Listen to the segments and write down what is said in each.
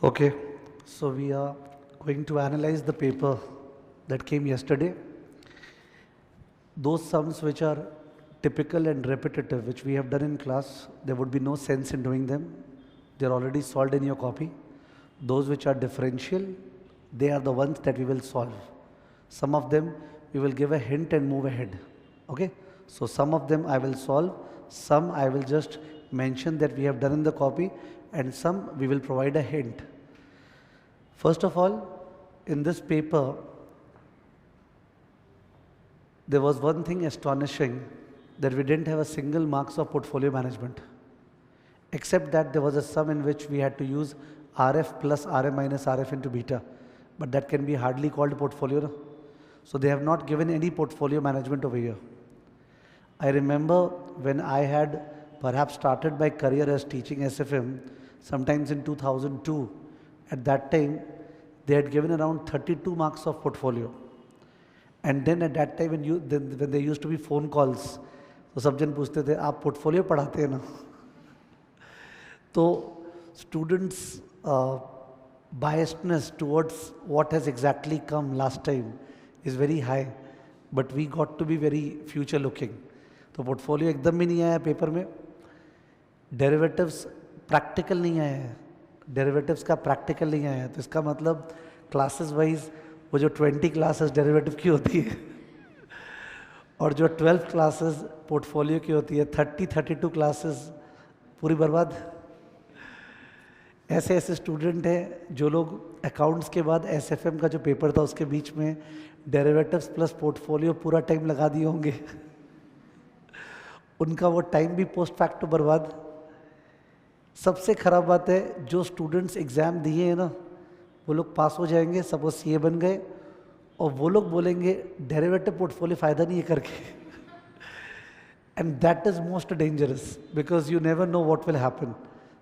Okay, so we are going to analyze the paper that came yesterday. Those sums which are typical and repetitive, which we have done in class, there would be no sense in doing them. They are already solved in your copy. Those which are differential, they are the ones that we will solve. Some of them we will give a hint and move ahead. Okay, so some of them I will solve, some I will just mention that we have done in the copy, and some we will provide a hint. First of all, in this paper, there was one thing astonishing, that we didn't have a single marks of portfolio management, except that there was a sum in which we had to use RF plus RM minus RF into beta, but that can be hardly called portfolio. No? So they have not given any portfolio management over here. I remember when I had perhaps started my career as teaching SFM, sometimes in 2002, at that time, they had given around 32 marks of portfolio. And then at that time, when there used to be phone calls, तो सब जन पूछते थे आप portfolio पढ़ाते हैं ना. तो students biasness towards what has exactly come last time is very high, but we got to be very future looking. तो पोर्टफोलियो एकदम भी नहीं आया पेपर में. डेरिवेटिव्स प्रैक्टिकल नहीं आया है, डेरिवेटिव्स का प्रैक्टिकल नहीं आया है. तो इसका मतलब क्लासेस वाइज वो जो 20 क्लासेस डेरिवेटिव की होती है और जो 12 क्लासेस पोर्टफोलियो की होती है, 32 क्लासेस पूरी बर्बाद. ऐसे ऐसे स्टूडेंट हैं जो लोग अकाउंट्स के बाद एसएफएम का जो पेपर था उसके बीच में डेरिवेटिव्स प्लस पोर्टफोलियो पूरा टाइम लगा दिए होंगे. उनका वो टाइम भी पोस्ट फैक्टो बर्बाद. सबसे खराब बात है, जो स्टूडेंट्स एग्ज़ाम दिए हैं ना, वो लोग पास हो जाएंगे, सपोज सीए बन गए, और वो लोग बोलेंगे डेरिवेटिव पोर्टफोलियो फ़ायदा नहीं है करके. And that is most dangerous because you never know what will happen.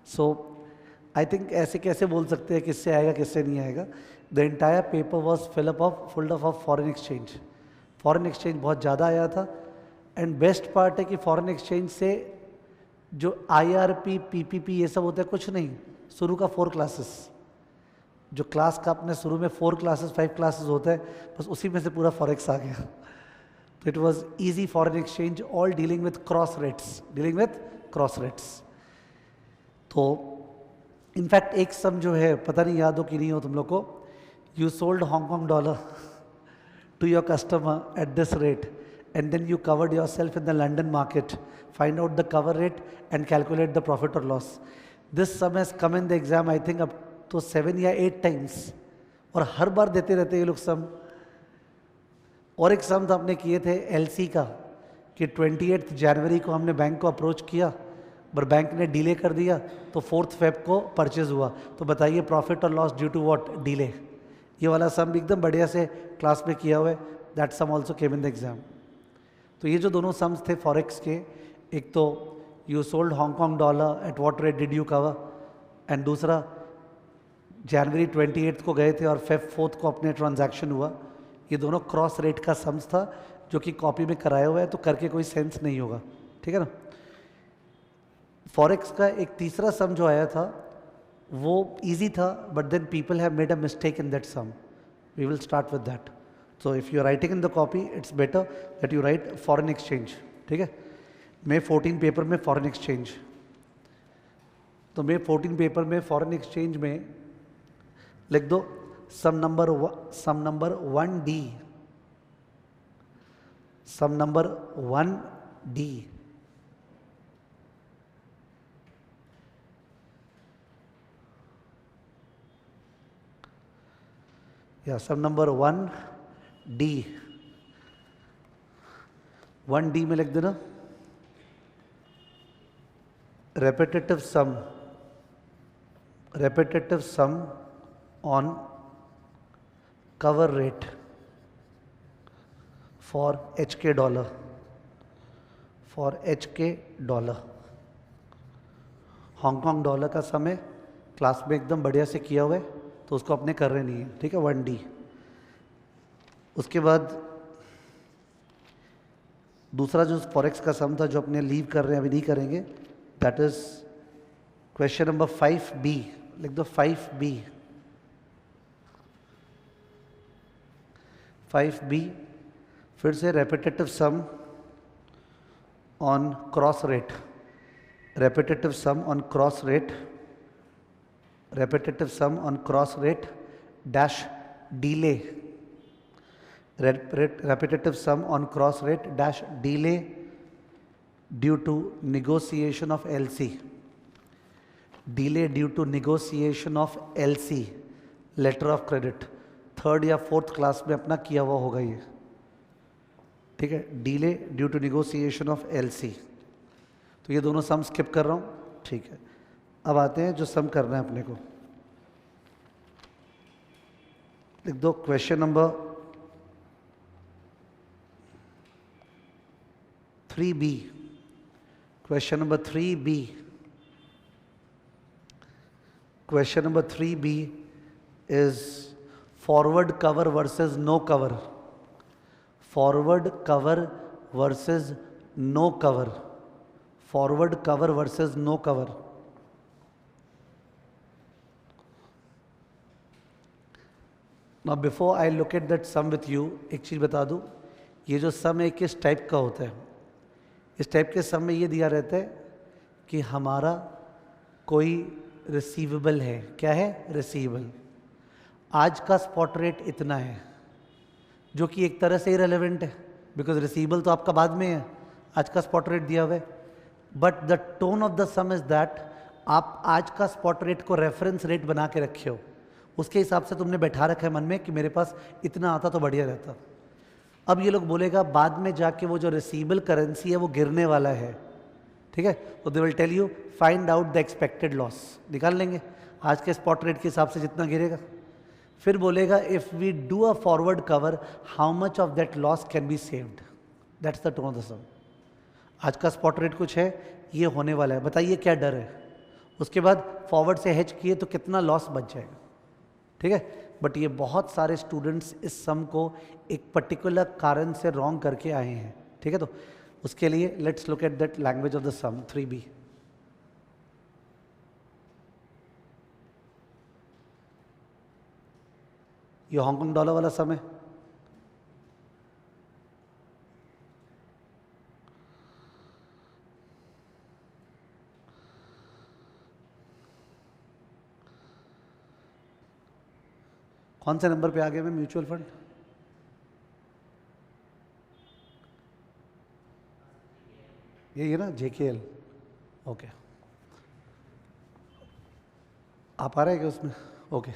So I think ऐसे कैसे बोल सकते हैं किससे आएगा किससे नहीं आएगा. The entire paper was full of foreign exchange. Foreign exchange बहुत ज़्यादा आया था. एंड बेस्ट पार्ट है कि फॉरेन एक्सचेंज से जो IRP PPP ये सब होता है कुछ नहीं, शुरू का 4 क्लासेस, जो क्लास का अपने शुरू में 4 क्लासेस 5 क्लासेस होता है, बस उसी में से पूरा फॉरेक्स आ गया. तो it was easy foreign exchange, all dealing with cross rates. तो इनफैक्ट एक सम जो है, पता नहीं याद हो कि नहीं हो तुम लोग को, you sold Hong Kong dollar to your customer at this rate and then you covered yourself in the London market. Find out the cover rate and calculate the profit or loss. This sum has come in the exam I think up to 7 या 8 times, और हर बार देते रहते ये लोग सम. और एक सम तो हमने किए थे LC का कि 28 जनवरी को हमने बैंक को अप्रोच किया, पर बैंक ने डिले कर दिया, तो 4 फेब को परचेज हुआ. तो बताइए प्रॉफिट और loss due to what, delay. ये वाला सम एकदम बढ़िया से क्लास में किया हुआ है. That sum also came in the exam. तो ये जो दोनों सम्स थे फॉरेक्स के, एक तो you sold Hong Kong dollar at what rate did you cover, and दूसरा जनवरी 28 को गए थे और फेब 4 को अपने ट्रांजैक्शन हुआ. ये दोनों क्रॉस रेट का सम्स था जो कि कॉपी में कराया हुआ है, तो करके कोई सेंस नहीं होगा. ठीक है ना. फॉरेक्स का एक तीसरा सम जो आया था वो ईजी था, but then people have made a mistake in that sum. We will start with that. So if you are writing in the copy, it's better that you write foreign exchange. ठीक है. May 14 paper में foreign exchange. तो May 14 paper में foreign exchange में लिख दो सम number 1D. सम number 1D. या सम number 1D. 1D में लिख देना repetitive sum on cover rate for HK dollar. Hong Kong dollar का सम है, क्लास में एकदम बढ़िया से किया हुआ है, तो उसको अपने कर रहे नहीं है. ठीक है. 1D. उसके बाद दूसरा जो फॉरेक्स का सम था जो अपने लीव कर रहे हैं, अभी नहीं करेंगे, that is question number 5B. लिख दो 5B। 5B फिर से repetitive sum on cross rate, repetitive sum on cross rate, repetitive sum on cross rate dash delay, repetitive sum on cross rate dash delay due to negotiation of LC, delay due to negotiation of LC, letter of credit, third या fourth class में अपना किया हुआ होगा ये, ठीक है, delay due to negotiation of LC। तो ये दोनों सम स्किप कर रहा हूँ, ठीक है। अब आते हैं जो सम करना है अपने को, लिख दो question number 3B। Question number 3B, question number 3B is forward cover versus no cover, forward cover versus no cover, forward cover versus no cover. Now before I look at that sum with you, एक चीज बता दूं, ये जो सम है किस type का होता है। इस टाइप के सम में ये दिया रहता है कि हमारा कोई रिसीवेबल है, क्या है, रिसीवेबल, आज का स्पॉट रेट इतना है, जो कि एक तरह से इररिलेवेंट है बिकॉज रिसीवेबल तो आपका बाद में है, आज का स्पॉट रेट दिया हुआ है। But the tone of the sum is that आप आज का स्पॉट रेट को रेफरेंस रेट बना के रखे हो, उसके हिसाब से तुमने बैठा रखा है मन में कि मेरे पास इतना आता तो बढ़िया रहता। अब ये लोग बोलेगा बाद में जाके वो जो रिसीवेबल करेंसी है वो गिरने वाला है, ठीक है, तो they will tell you find out the expected loss, निकाल लेंगे आज के स्पॉट रेट के हिसाब से जितना गिरेगा। फिर बोलेगा if we do a forward cover how much of that loss can be saved, that's the tone of the sum. आज का स्पॉट रेट कुछ है, ये होने वाला है, बताइए क्या डर है। उसके बाद फॉरवर्ड से हेज किए तो कितना लॉस बच जाएगा, ठीक है। बट ये बहुत सारे स्टूडेंट्स इस सम को एक पर्टिकुलर कारण से रॉन्ग करके आए हैं, ठीक है। तो उसके लिए let's look at that language of the sum 3B। ये हांगकांग डॉलर वाला सम है, कौन से नंबर पे आ गया मैं, म्यूचुअल फंड, ये है ना JKL, ओके, आप आ रहे हैं क्या उसमें, okay.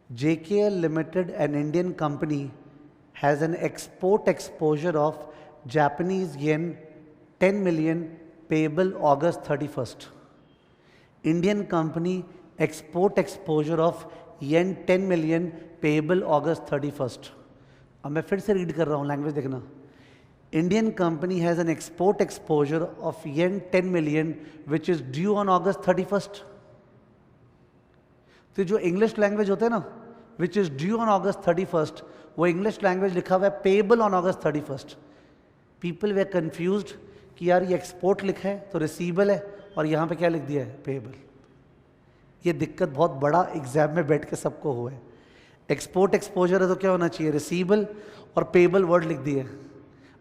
JKL limited an Indian company has an export exposure of Japanese yen 10 million payable August 31st। Indian company export exposure of yen 10 million payable August 31st। अब मैं फिर से रीड कर रहा हूँ, लैंग्वेज देखना। Indian company has an export exposure of yen 10 million which is due on August 31st। तो जो इंग्लिश लैंग्वेज होते हैं ना, which is due on August 31st, वो इंग्लिश लैंग्वेज लिखा हुआ है payable on August 31st। People way confused कि यार ये एक्सपोर्ट लिखा है तो रिसीवेबल है और यहाँ पे क्या लिख दिया है, पेएबल। ये दिक्कत बहुत बड़ा एग्जाम में बैठ के सबको हुआ है। एक्सपोर्ट एक्सपोजर है तो क्या होना चाहिए, रिसीवेबल, और पेएबल वर्ड लिख दिया है।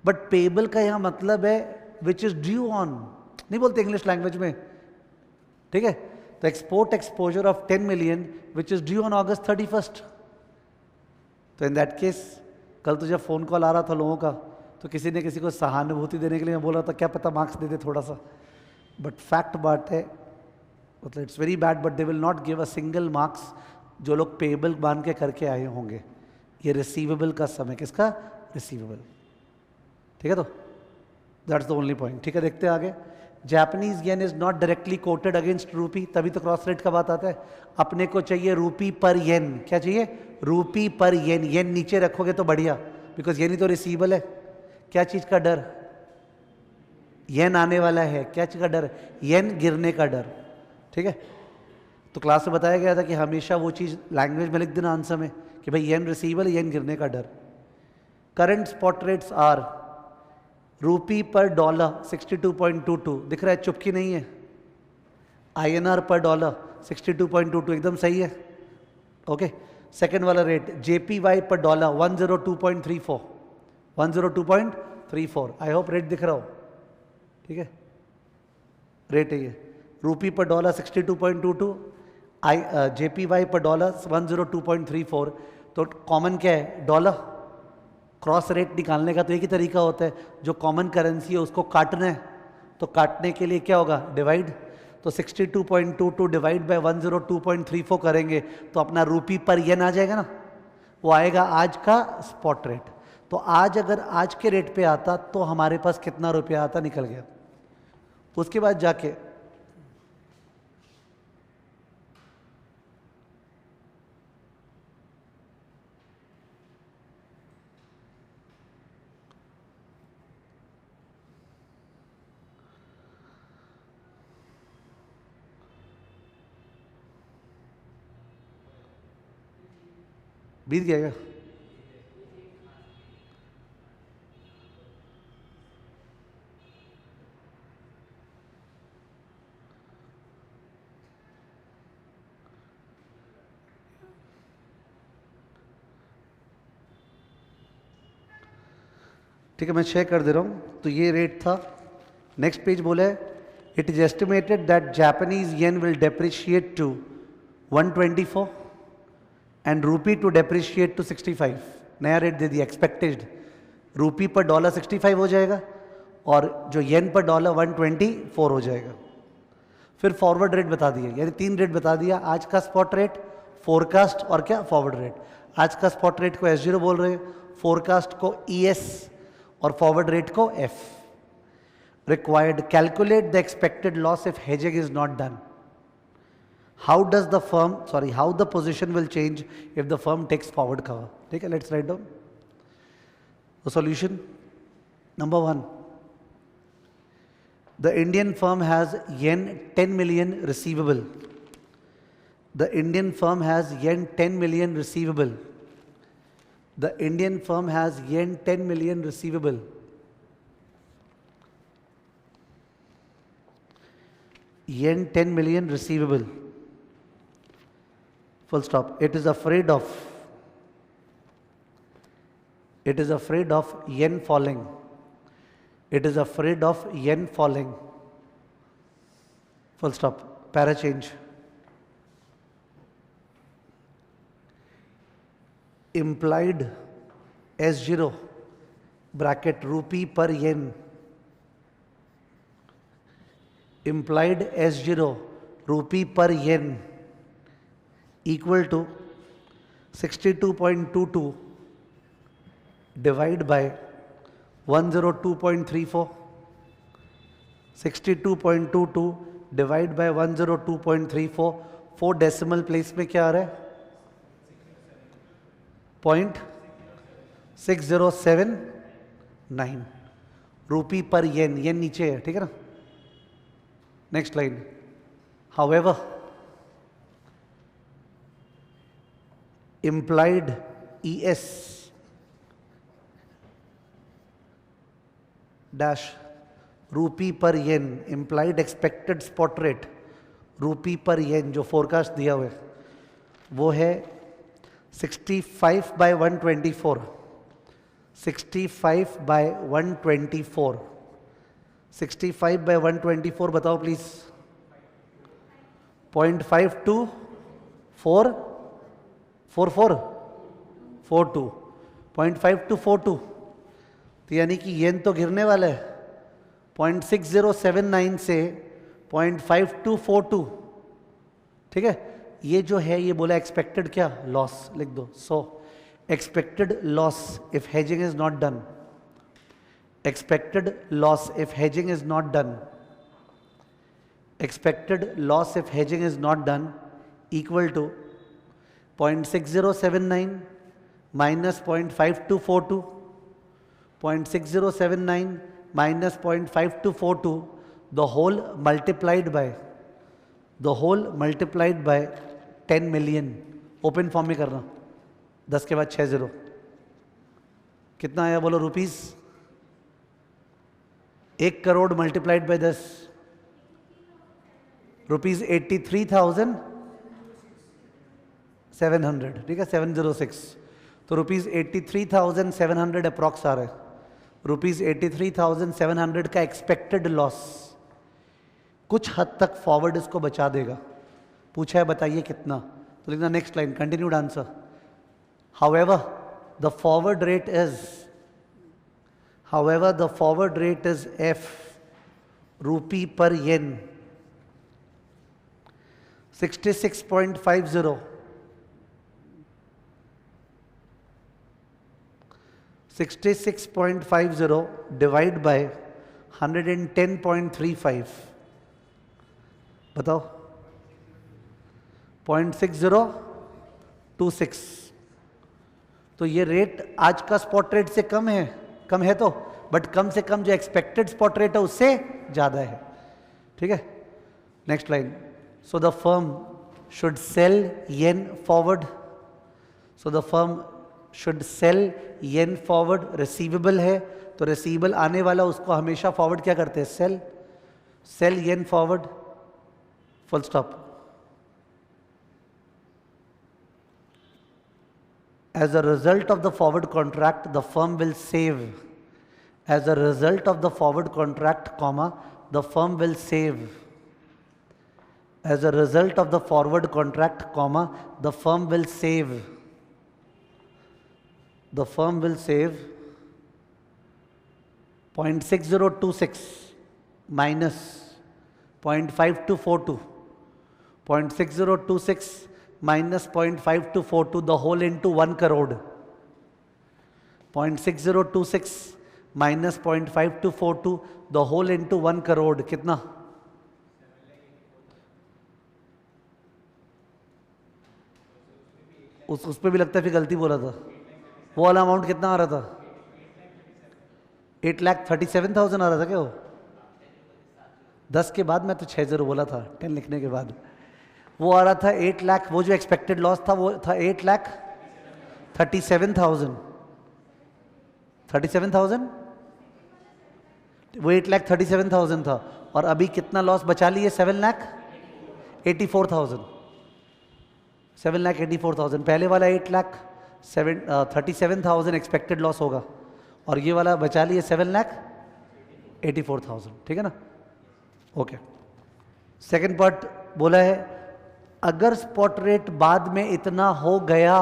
बट पेएबल का यहाँ मतलब है विच इज ड्यू ऑन, नहीं बोलते इंग्लिश लैंग्वेज में, ठीक है। तो export exposure of 10 million which is due on August 31st। तो इन दैट केस कल तो जब फोन कॉल आ रहा था लोगों का तो किसी ने किसी को सहानुभूति देने के लिए मैं बोला था क्या पता मार्क्स दे दे थोड़ा सा, बट फैक्ट बात है, मतलब it's very bad, but they will not give a single marks जो लोग पेएबल मान के करके आए होंगे। ये रिसीवेबल का समय, किसका, रिसीवेबल, ठीक है। तो दैट्स द ओनली पॉइंट, ठीक है। देखते हैं आगे। Japanese yen is not directly coated against रूपी, तभी तो क्रॉस रेट का बात आता है। अपने को चाहिए रूपी पर येन, क्या चाहिए, रूपी पर येन। येन नीचे रखोगे तो बढ़िया, बिकॉज येन ही तो रिसीवेबल है। क्या चीज का डर, येन आने वाला है, क्या चीज का डर, येन गिरने का डर, ठीक है। तो क्लास में बताया गया था कि हमेशा वो चीज लैंग्वेज में लिख देना आंसर में कि भाई येन रिसीवेबल, येन गिरने का डर। करंट स्पॉट रेट्स आर रूपी पर डॉलर 62.22 दिख रहा है, चुपकी नहीं है। INR पर डॉलर 62.22 एकदम सही है। ओके, सेकेंड वाला रेट JPY पर डॉलर 102.34, 102.34। आई होप रेट दिख रहा हो, ठीक है, रेट है ये। रूपी पर डॉलर 62.22, JPY पर डॉलर 102.34। तो कॉमन क्या है, डॉलर। क्रॉस रेट निकालने का तो एक ही तरीका होता है, जो कॉमन करेंसी है उसको काटना है, तो काटने के लिए क्या होगा, डिवाइड। तो 62.22 डिवाइड बाय 102.34 करेंगे तो अपना रूपी पर येन आ जाएगा ना, वो आएगा आज का स्पॉट रेट। तो आज अगर आज के रेट पे आता तो हमारे पास कितना रुपया आता, निकल गया। उसके बाद जाके बीत गया क्या? ठीक है, मैं 6 कर दे रहा हूँ। तो ये रेट था। नेक्स्ट पेज बोला है it is estimated that Japanese yen will depreciate to 124 and rupee to depreciate to 65। नया रेट दे दिया, एक्सपेक्टेड रूपी पर डॉलर 65 हो जाएगा और जो येन पर डॉलर 124 हो जाएगा। फिर फॉरवर्ड रेट बता दिए, यानी 3 रेट बता दिया, आज का स्पॉट रेट, फोरकास्ट और क्या, फॉरवर्ड रेट। आज का स्पॉट रेट को S0 बोल रहे हैं, फोरकास्ट को ES और फॉरवर्ड रेट को F। Required calculate the expected loss if hedging is not done. How does the firm, sorry, how the position will change if the firm takes forward cover. ठीक है, let's write down the solution. Number 1, the Indian firm has yen 10 million receivable. The Indian firm has yen 10 million receivable. The Indian firm has yen 10 million receivable. Yen 10 million receivable. Full stop. It is afraid of yen falling. It is afraid of yen falling. Full stop. Para change. Implied S0 bracket rupee per yen. Implied S0 rupee per yen equal to 62.22 divide by 102.34, 62.22 divide by 102.34, 4 decimal place में क्या आ रहा है, 0.6079 रूपी पर येन। येन नीचे है, ठीक है ना। Next line, however implied ES dash रूपी पर येन, implied expected spot rate रूपी पर येन जो फोरकास्ट दिया हुआ है वो है 65 by 124, 65 by 124, 65 by 124 बताओ प्लीज। 0.524442, 0.5242। तो यानी कि येन तो गिरने वाला है 0.6079 से 0.5242, ठीक है। ये जो है ये बोला एक्सपेक्टेड क्या, लॉस लिख दो। सो expected loss if hedging is not done, expected loss if hedging is not done, expected loss if hedging is not done equal to 0.6079 minus 0.5242, 0.6079 minus 0.5242, the whole multiplied by 10 million। Open form में करना, 10 के बाद 6 0, कितना आया बोलो rupees. 1 crore multiplied by 10 rupees 83,000 700, ठीक है, 706। तो रुपीज़ 83,700 अप्रॉक्स आ रहे, रुपीज़ 83,700 का एक्सपेक्टेड लॉस कुछ हद तक फॉरवर्ड इसको बचा देगा। पूछा है बताइए कितना, तो लिखना next line, continued answer. However the forward rate is F rupee per yen 66.50, 66.50 divide by 110.35, बताओ 0.6026। तो ये रेट आज का स्पॉट रेट से कम है तो, बट कम से कम जो एक्सपेक्टेड स्पॉट रेट है उससे ज्यादा है, ठीक है। Next line, so the firm should sell yen forward, so the firm should sell yen forward, receivable है तो रिसीवेबल आने वाला उसको हमेशा फॉरवर्ड क्या करते हैं, sell yen forward, full stop. As a result of the forward contract, the firm will save. As a result of the forward contract, comma, the firm will save. As a result of the forward contract, comma, the firm will save. The firm will save 0.6026 minus 0.5242. 0.6026 minus 0.5242 the whole into 1 crore. 0.6026 minus 0.5242 the whole into 1 crore कितना? उस पे भी लगता है फिर गलती बोला था। वो वाला अमाउंट कितना आ रहा था? 8,37,000 आ रहा था क्या वो? 10 के बाद मैं तो 60 बोला था 10 लिखने के बाद। वो आ रहा था 8 लाख, वो जो एक्सपेक्टेड लॉस था वो था 8,37,000। 37,000 वो 8,37,000 था, और अभी कितना लॉस बचा लिए? 7,84,000। 7,84,000। पहले वाला 8,37,000 एक्सपेक्टेड लॉस होगा, और ये वाला बचा लिए 7,84,000, ठीक है ना? ओके। सेकेंड पार्ट बोला है, अगर स्पॉट रेट बाद में इतना हो गया,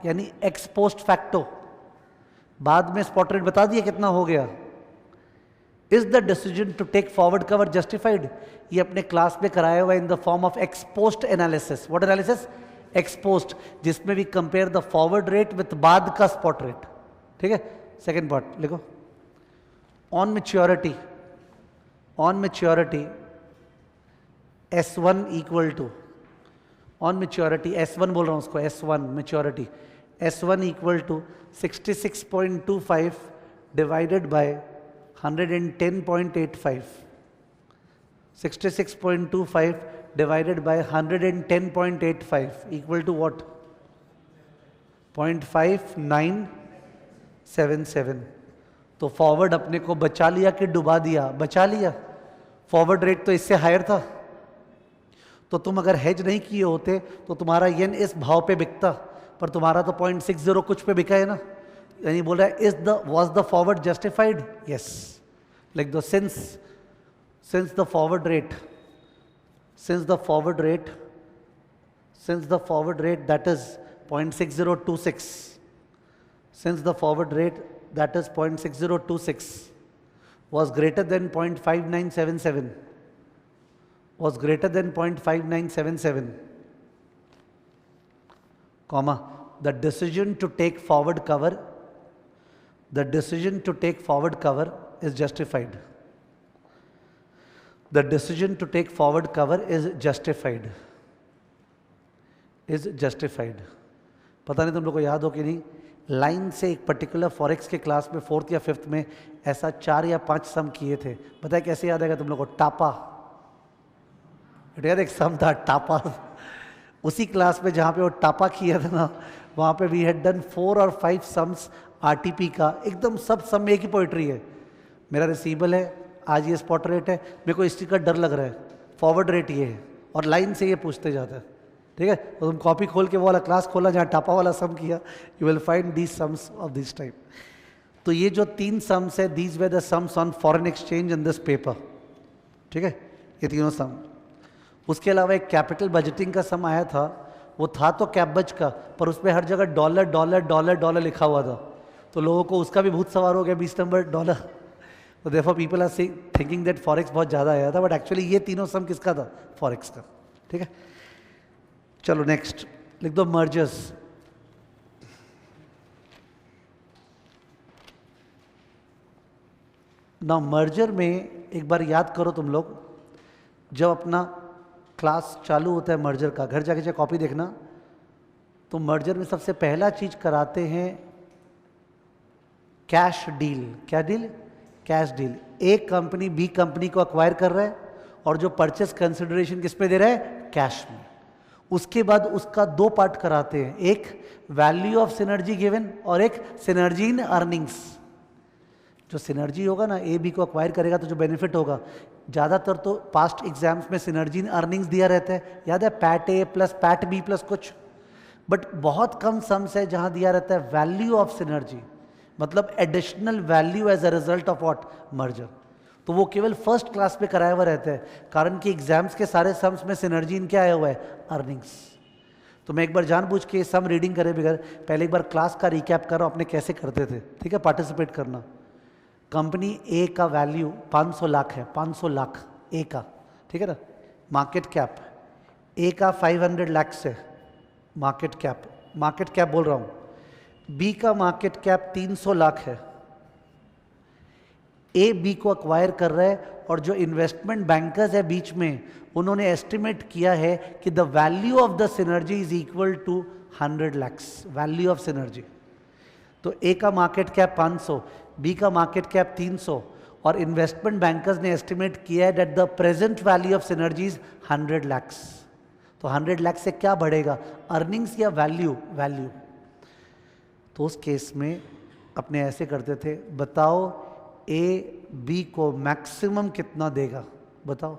यानी एक्स पोस्ट फैक्टो, बाद में स्पॉट रेट बता दिया कितना हो गया, is the decision to take forward cover justified? ये अपने क्लास में कराया हुआ in the form of ex post analysis. What analysis? Ex post, जिसमें भी compare the forward rate with बाद का स्पॉट रेट, ठीक है। सेकेंड पार्ट लिखो, on maturity S1 equal to, on maturity S1 बोल रहा हूं उसको, S1 maturity, S1 equal to 66.25 divided by 110.85। 66.25 divided by 110.85 equal to what? 0.5977। तो फॉरवर्ड अपने को बचा लिया कि डुबा दिया? बचा लिया। फॉरवर्ड रेट तो इससे हायर था, तो तुम अगर हेज नहीं किए होते तो तुम्हारा येन इस भाव पे बिकता, पर तुम्हारा तो 0.60 कुछ पे बिका है ना। यानी बोल रहा है was the forward justified? Yes. Like the since the forward rate that is 0.6026, since the forward rate that is 0.6026 was greater than 0.5977, comma, the decision to take forward cover is justified. The decision to take forward cover is justified. पता नहीं तुम लोग को याद हो कि नहीं, line से एक पर्टिकुलर फॉरेक्स के क्लास में 4th या 5th में ऐसा 4 या 5 सम किए थे। पता है कैसे याद आएगा तुम लोग को? टापा, याद एक सम था टापा। उसी क्लास में जहाँ पे वो टापा किया था ना, वहाँ पे वी हैड डन 4 और 5 सम्स आरटीपी का, एकदम सब सम एक ही पोइट्री है। मेरा रिसीवेबल है, आज ये स्पॉट रेट है, मेरे को इस चीज़ का डर लग रहा है, फॉरवर्ड रेट ये है, और लाइन से ये पूछते जाता है। ठीक है, तो तुम कॉपी खोल के वो वाला क्लास खोला जहाँ टापा वाला सम किया, you will find these sums of this type. तो ये जो 3 सम्स है, these way the sums on foreign exchange in this paper, ठीक है, ये तीनों सम। उसके अलावा एक कैपिटल बजटिंग का सम आया था, वो था तो कैपबज का, पर उसमें हर जगह डॉलर डॉलर डॉलर डॉलर लिखा हुआ था, तो लोगों को उसका भी भूत सवार हो गया, 20 नंबर डॉलर। तो therefore people are thinking that forex बहुत ज़्यादा आया था, बट एक्चुअली ये तीनों सम किसका था? फॉरेक्स का। ठीक है, चलो नेक्स्ट लिख दो मर्जर्स। ना मर्जर में एक बार याद करो तुम लोग, जब अपना क्लास चालू होता है मर्जर का, घर जाके चाहे कॉपी देखना, तो मर्जर में सबसे पहला चीज कराते हैं कैश डील। क्या डील? Cash deal. एक कंपनी बी कंपनी को अक्वायर कर रहा है और जो परचेस कंसिडरेशन किस पे दे रहा है? कैश में। उसके बाद उसका 2 पार्ट कराते हैं, एक वैल्यू ऑफ सिनर्जी गिवन और एक सिनर्जी इन अर्निंग्स। जो सिनर्जी होगा ना, ए बी को अक्वायर करेगा तो जो बेनिफिट होगा, ज़्यादातर तो पास्ट एग्जाम्स में सिनर्जी इन अर्निंग्स दिया रहता है, याद है, PAT A plus PAT B plus कुछ। बट बहुत कम सम्स है जहां दिया रहता है वैल्यू ऑफ सिनर्जी, मतलब additional value as a result of what? Merger. तो वो केवल फर्स्ट क्लास पे कराया हुआ रहता है, कारण कि एग्जाम्स के सारे सम्स में सिनर्जी इन क्या आया हुआ है? अर्निंग्स। तो मैं एक बार जानबूझ के सम रीडिंग करे बगैर पहले एक बार क्लास का रिकैप कर रहा हूं, अपने कैसे करते थे, ठीक है, पार्टिसिपेट करना। कंपनी ए का वैल्यू 500 लाख है, 500 लाख ए का, ठीक है ना, मार्केट कैप ए का 500 लाख है, मार्केट कैप बोल रहा हूं। बी का मार्केट कैप 300 लाख है। ए बी को अक्वायर कर रहा है और जो इन्वेस्टमेंट बैंकर्स है बीच में, उन्होंने एस्टिमेट किया है कि the value of the synergy is equal to 100 lakhs, value of synergy. तो ए का मार्केट कैप 500, बी का मार्केट कैप 300 और इन्वेस्टमेंट बैंकर्स ने एस्टिमेट किया है that the present value of synergy is 100 lakhs. तो 100 लाख से क्या बढ़ेगा? अर्निंग्स या वैल्यू? वैल्यू। तो उस केस में अपने ऐसे करते थे, बताओ ए बी को मैक्सिमम कितना देगा? बताओ।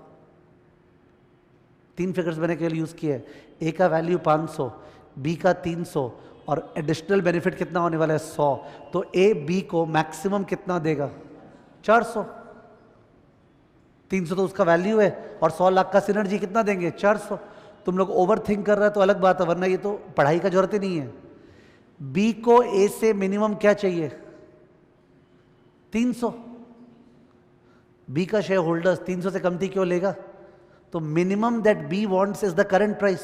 3 फिगर्स मैंने केवल यूज किए हैं, ए का वैल्यू 500, बी का 300 और एडिशनल बेनिफिट कितना होने वाला है? 100। तो ए बी को मैक्सिमम कितना देगा? 400। 300 तो उसका वैल्यू है और 100 लाख का सिनर्जी कितना देंगे? 400। तुम लोग ओवर थिंक कर रहे हो तो अलग बात है, वरना ये तो पढ़ाई का जरूरत ही नहीं है। बी को ए से मिनिमम क्या चाहिए? 300। बी का शेयर होल्डर्स 300 से कमती क्यों लेगा? तो minimum that B wants is the current price,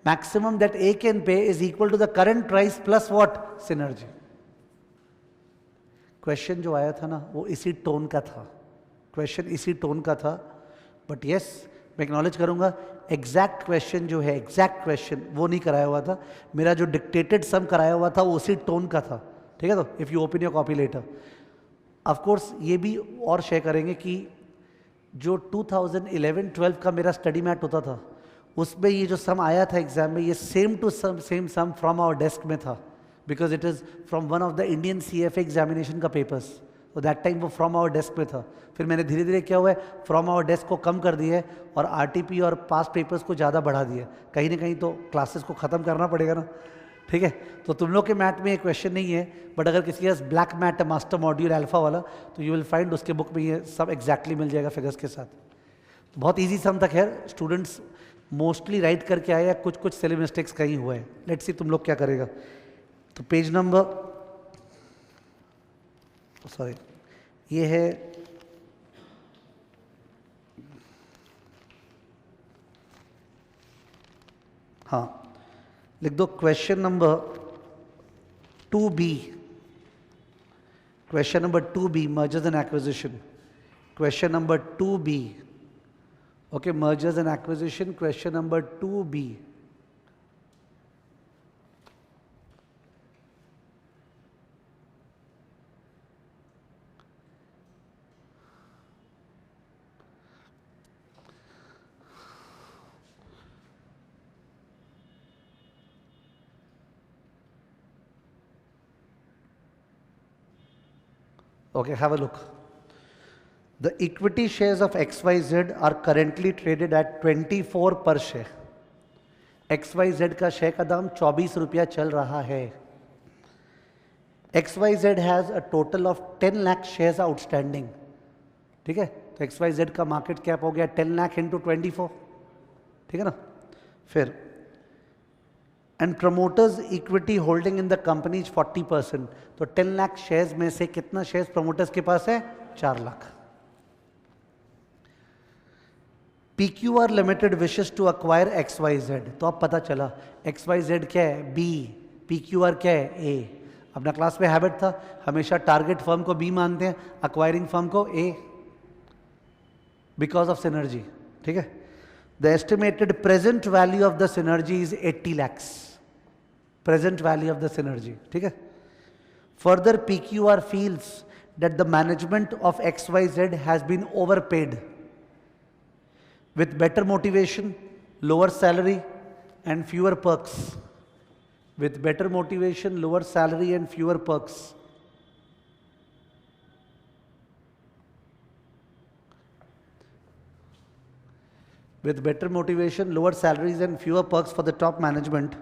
maximum that A can pay is equal to the current price plus what? Synergy. Question जो आया था ना, वो इसी टोन का था, क्वेश्चन इसी टोन का था। बट यस, मैं एक्नॉलेज करूंगा, एग्जैक्ट क्वेश्चन जो है, एग्जैक्ट क्वेश्चन वो नहीं कराया हुआ था। मेरा जो डिक्टेटेड सम कराया हुआ था वो उसी टोन का था, ठीक है। तो if you open your copy letter, of course ये भी और शेयर करेंगे कि जो 2011-12 का मेरा स्टडी मैट होता था, उसमें ये जो सम आया था एग्जाम में, ये same to same sum from our desk में था, because it is from one of the Indian CFA examination का पेपर्स। तो दैट टाइम वो फ्रॉम आवर डेस्क में था। फिर मैंने धीरे धीरे क्या हुआ है, फ्रॉम आवर डेस्क को कम कर दिया है और RTP और पास्ट पेपर्स को ज़्यादा बढ़ा दिया। कहीं ना कहीं तो क्लासेस को ख़त्म करना पड़ेगा ना, ठीक है। तो तुम लोग के मैथ में ये क्वेश्चन नहीं है, बट अगर किसी के पास ब्लैक मैथ है, मास्टर मॉड्यूल अल्फा वाला, तो यू विल फाइंड उसके बुक में ये सब एग्जैक्टली मिल जाएगा फिगर्स के साथ। बहुत ईजी सम तक है, स्टूडेंट्स मोस्टली राइट करके आए हैं, कुछ कुछ सिली मिस्टेक्स कहीं हुए हैं। लेट्स सी तुम लोग क्या करेगा। तो पेज नंबर, सॉरी, ये है हाँ, लिख दो question number 2B, question number 2B, mergers and acquisition, question number 2B, okay, mergers and acquisition, question number 2B। Okay, have a look. The equity shares of XYZ are currently traded at 24 per share. XYZ का share का दाम 24 रुपया चल रहा है। XYZ has a total of 10 lakh shares outstanding, ठीक है। तो XYZ का मार्केट कैप हो गया 10 लाख इंटू 24, ठीक है ना। फिर and promoters equity holding in the company is 40%, तो 10 लाख शेयर्स में से कितना शेयर्स प्रमोटर्स के पास है? 4 lakh. PQR limited wishes to acquire XYZ, तो अब पता चला XYZ क्या है? B, PQR क्या है? A। अपना क्लास में हैबिट था, हमेशा टारगेट फर्म को B मानते हैं, अक्वायरिंग फर्म को A, बिकॉज ऑफ सिनर्जी, ठीक है। The estimated present value of the synergy is 80 lakhs, present value of the synergy, ठीक है। Further PQR feels that the management of XYZ has been overpaid with better motivation, lower salary and fewer perks. With better motivation, lower salary and fewer perks. With better motivation, lower salaries and fewer perks for the top management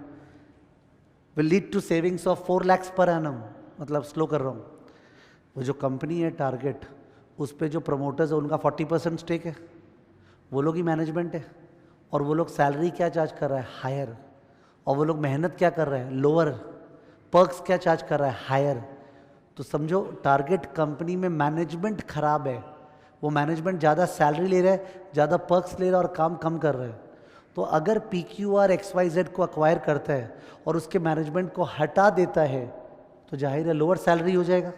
will lead to savings of 4 lakhs per annum. मतलब slow कर रहा हूँ, वो जो company है target, उस पे जो प्रमोटर्स है उनका 40% स्टेक है, वो लोग ही मैनेजमेंट है, और वो लोग सैलरी क्या चार्ज कर रहा है? हायर। और वो लोग मेहनत क्या कर रहे हैं? लोअर। पर्क्स क्या चार्ज कर रहा है? हायर। तो समझो टारगेट कंपनी में मैनेजमेंट खराब है, वो मैनेजमेंट ज़्यादा सैलरी ले रहा है, ज़्यादा पर्क्स ले रहा है और काम कम कर रहा है। तो अगर PQR XYZ को अक्वायर करता है और उसके मैनेजमेंट को हटा देता है, तो जाहिर है लोअर सैलरी हो जाएगा,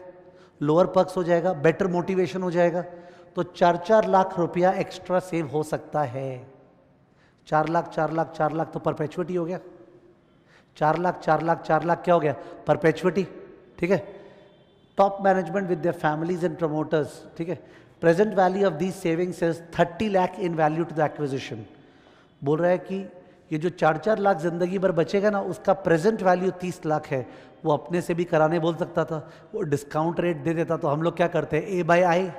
लोअर पर्क्स हो जाएगा, बेटर मोटिवेशन हो जाएगा, तो 4-4 लाख रुपया एक्स्ट्रा सेव हो सकता है। 4 लाख 4 लाख 4 लाख तो परपेचुइटी हो गया। 4 लाख 4 लाख 4 लाख क्या हो गया? परपेचुइटी, ठीक है। Top management with their families and promoters, ठीक है। Present value of these savings is 30 lakh in value to the acquisition. बोल रहा है कि ये जो 4-4 लाख जिंदगी भर बचेगा ना, उसका प्रेजेंट वैल्यू 30 लाख है। वो अपने से भी कराने बोल सकता था, वो डिस्काउंट रेट दे देता, तो हम लोग क्या करते हैं? A/I।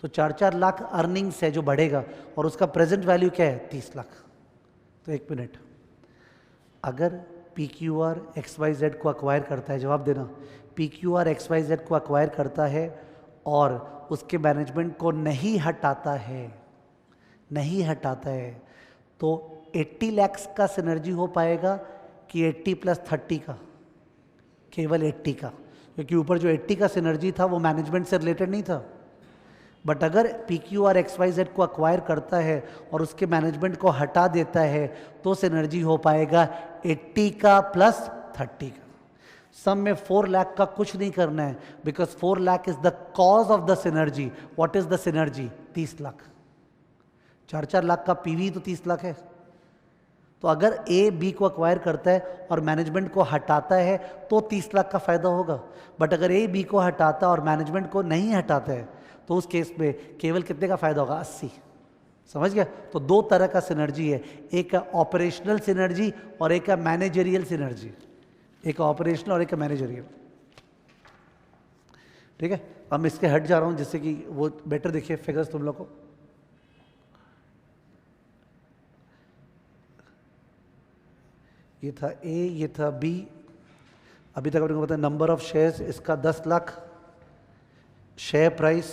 तो 4-4 लाख अर्निंग्स है जो बढ़ेगा, और उसका प्रेजेंट वैल्यू क्या है? 30 लाख। तो एक मिनट, अगर PQR XYZ को अक्वायर करता है, जवाब देना, PQR XYZ को अक्वायर करता है और उसके मैनेजमेंट को नहीं हटाता है, तो 80 lakhs का सिनर्जी हो पाएगा कि 80 + 30 का? केवल 80 का, क्योंकि ऊपर जो 80 का सिनर्जी था वो मैनेजमेंट से रिलेटेड नहीं था। बट अगर PQR XYZ को अक्वायर करता है और उसके मैनेजमेंट को हटा देता है, तो सिनर्जी हो पाएगा 80 का + 30 का। सम में 4 लाख का कुछ नहीं करना है, because 4 lakh is the cause of the synergy. What is the synergy? 30 lakh. 4-4 lakh का PV तो 30 लाख है। तो अगर A B को अक्वायर करता है और मैनेजमेंट को हटाता है, तो 30 लाख का फायदा होगा। बट अगर A B को हटाता और मैनेजमेंट को नहीं हटाता है, तो उस केस में केवल कितने का फायदा होगा? 80। समझ गया? तो 2 तरह का सिनर्जी है, एक है ऑपरेशनल सिनर्जी और एक है मैनेजरियल सिनर्जी। एक ऑपरेशनल और एक मैनेजरियल, ठीक है। अब मैं इसके हट जा रहा हूं जिससे कि वो बेटर दिखे फिगर्स तुम लोग को। ये था A, ये था B। अभी तक अपने को पता है नंबर ऑफ शेयर्स इसका 10 लाख, शेयर प्राइस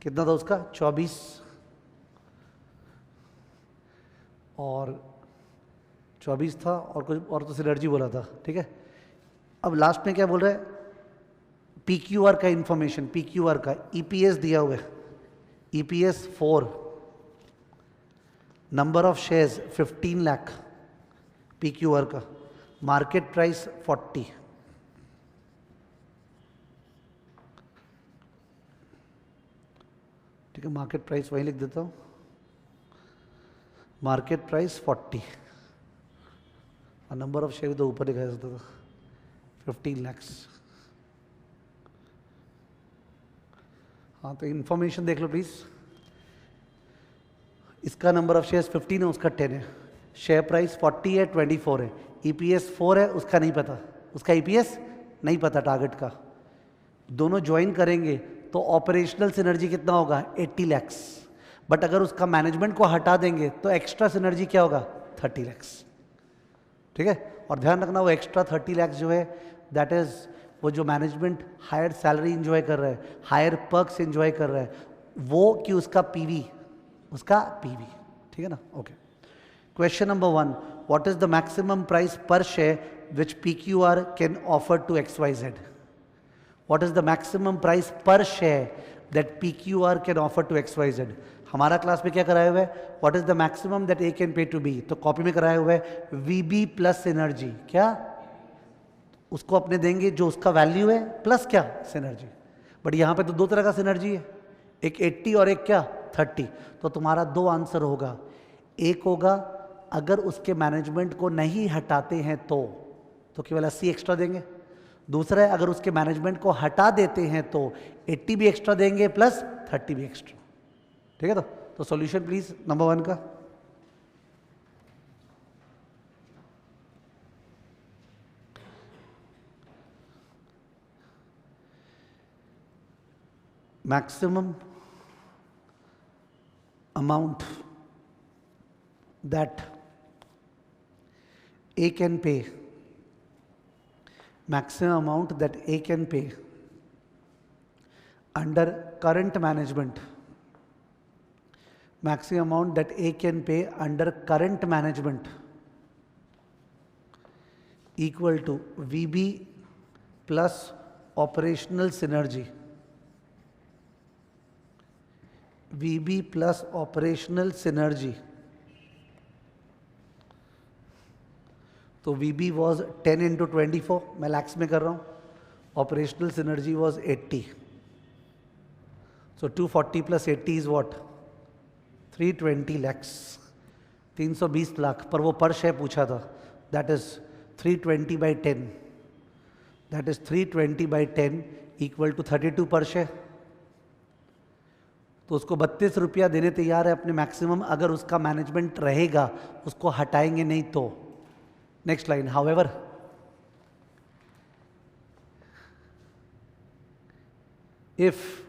कितना था उसका? 24, और 24 था, और कुछ और तो सिनर्जी बोला था, ठीक है। अब लास्ट में क्या बोल रहा है? PQR का इंफॉर्मेशन, PQR का EPS दिया हुआ है, EPS 4, number of shares 15 lakh PQR का, मार्केट प्राइस 40। ठीक है, मार्केट प्राइस वही लिख देता हूँ, मार्केट प्राइस 40 और नंबर ऑफ शेयर तो ऊपर दिखाया जाता था 15 lakhs। हाँ, तो इंफॉर्मेशन देख लो प्लीज। इसका नंबर ऑफ शेयर्स 15 है, उसका 10 है, शेयर प्राइस 40 है, 24 है, EPS 4 है, उसका नहीं पता, उसका EPS नहीं पता टारगेट का। दोनों ज्वाइन करेंगे तो ऑपरेशनल सिनर्जी कितना होगा? 80 lakhs। बट अगर उसका मैनेजमेंट को हटा देंगे तो एक्स्ट्रा सिनर्जी क्या होगा? 30 lakhs। ठीक है। और ध्यान रखना वो एक्स्ट्रा 30 लाख जो है दैट इज वो जो मैनेजमेंट हायर सैलरी इंजॉय कर रहा है, हायर पर्क्स इंजॉय कर रहा है, वो कि उसका पीवी, ठीक है ना। Okay, question number 1, what is the maximum price per share which PQR can offer to XYZ? What is the maximum price per share that PQR can offer to XYZ? हमारा क्लास में क्या कराया हुआ है, what is the maximum that A can pay to B, तो copy में कराया हुआ है VB प्लस सिनर्जी, क्या उसको अपने देंगे जो उसका वैल्यू है प्लस क्या सिनर्जी। बट यहां पे तो दो तरह का सिनर्जी है, एक 80 और एक क्या 30, तो तुम्हारा दो आंसर होगा। एक होगा अगर उसके मैनेजमेंट को नहीं हटाते हैं तो केवल 80 एक्स्ट्रा देंगे। दूसरा है अगर उसके मैनेजमेंट को हटा देते हैं तो 80 भी एक्स्ट्रा देंगे प्लस 30 भी एक्स्ट्रा, ठीक है। तो सॉल्यूशन प्लीज नंबर 1 का। maximum amount that A can pay, maximum amount that A can pay under current management, maximum amount that A can pay under current management equal to VB plus operational synergy, VB plus operational synergy. तो VB was 10 into 24, मैं लैक्स में कर रहा हूँ, operational synergy was 80, so 240 plus 80 is what 320 lakhs, 320 lakh, पर वो per share पूछा था, that is 320 by 10, that is 320 by 10 equal to 32 per share. तो उसको 32 रुपया देने तैयार है अपने मैक्सिमम, अगर उसका मैनेजमेंट रहेगा, उसको हटाएंगे नहीं तो। नेक्स्ट लाइन, हाउएवर इफ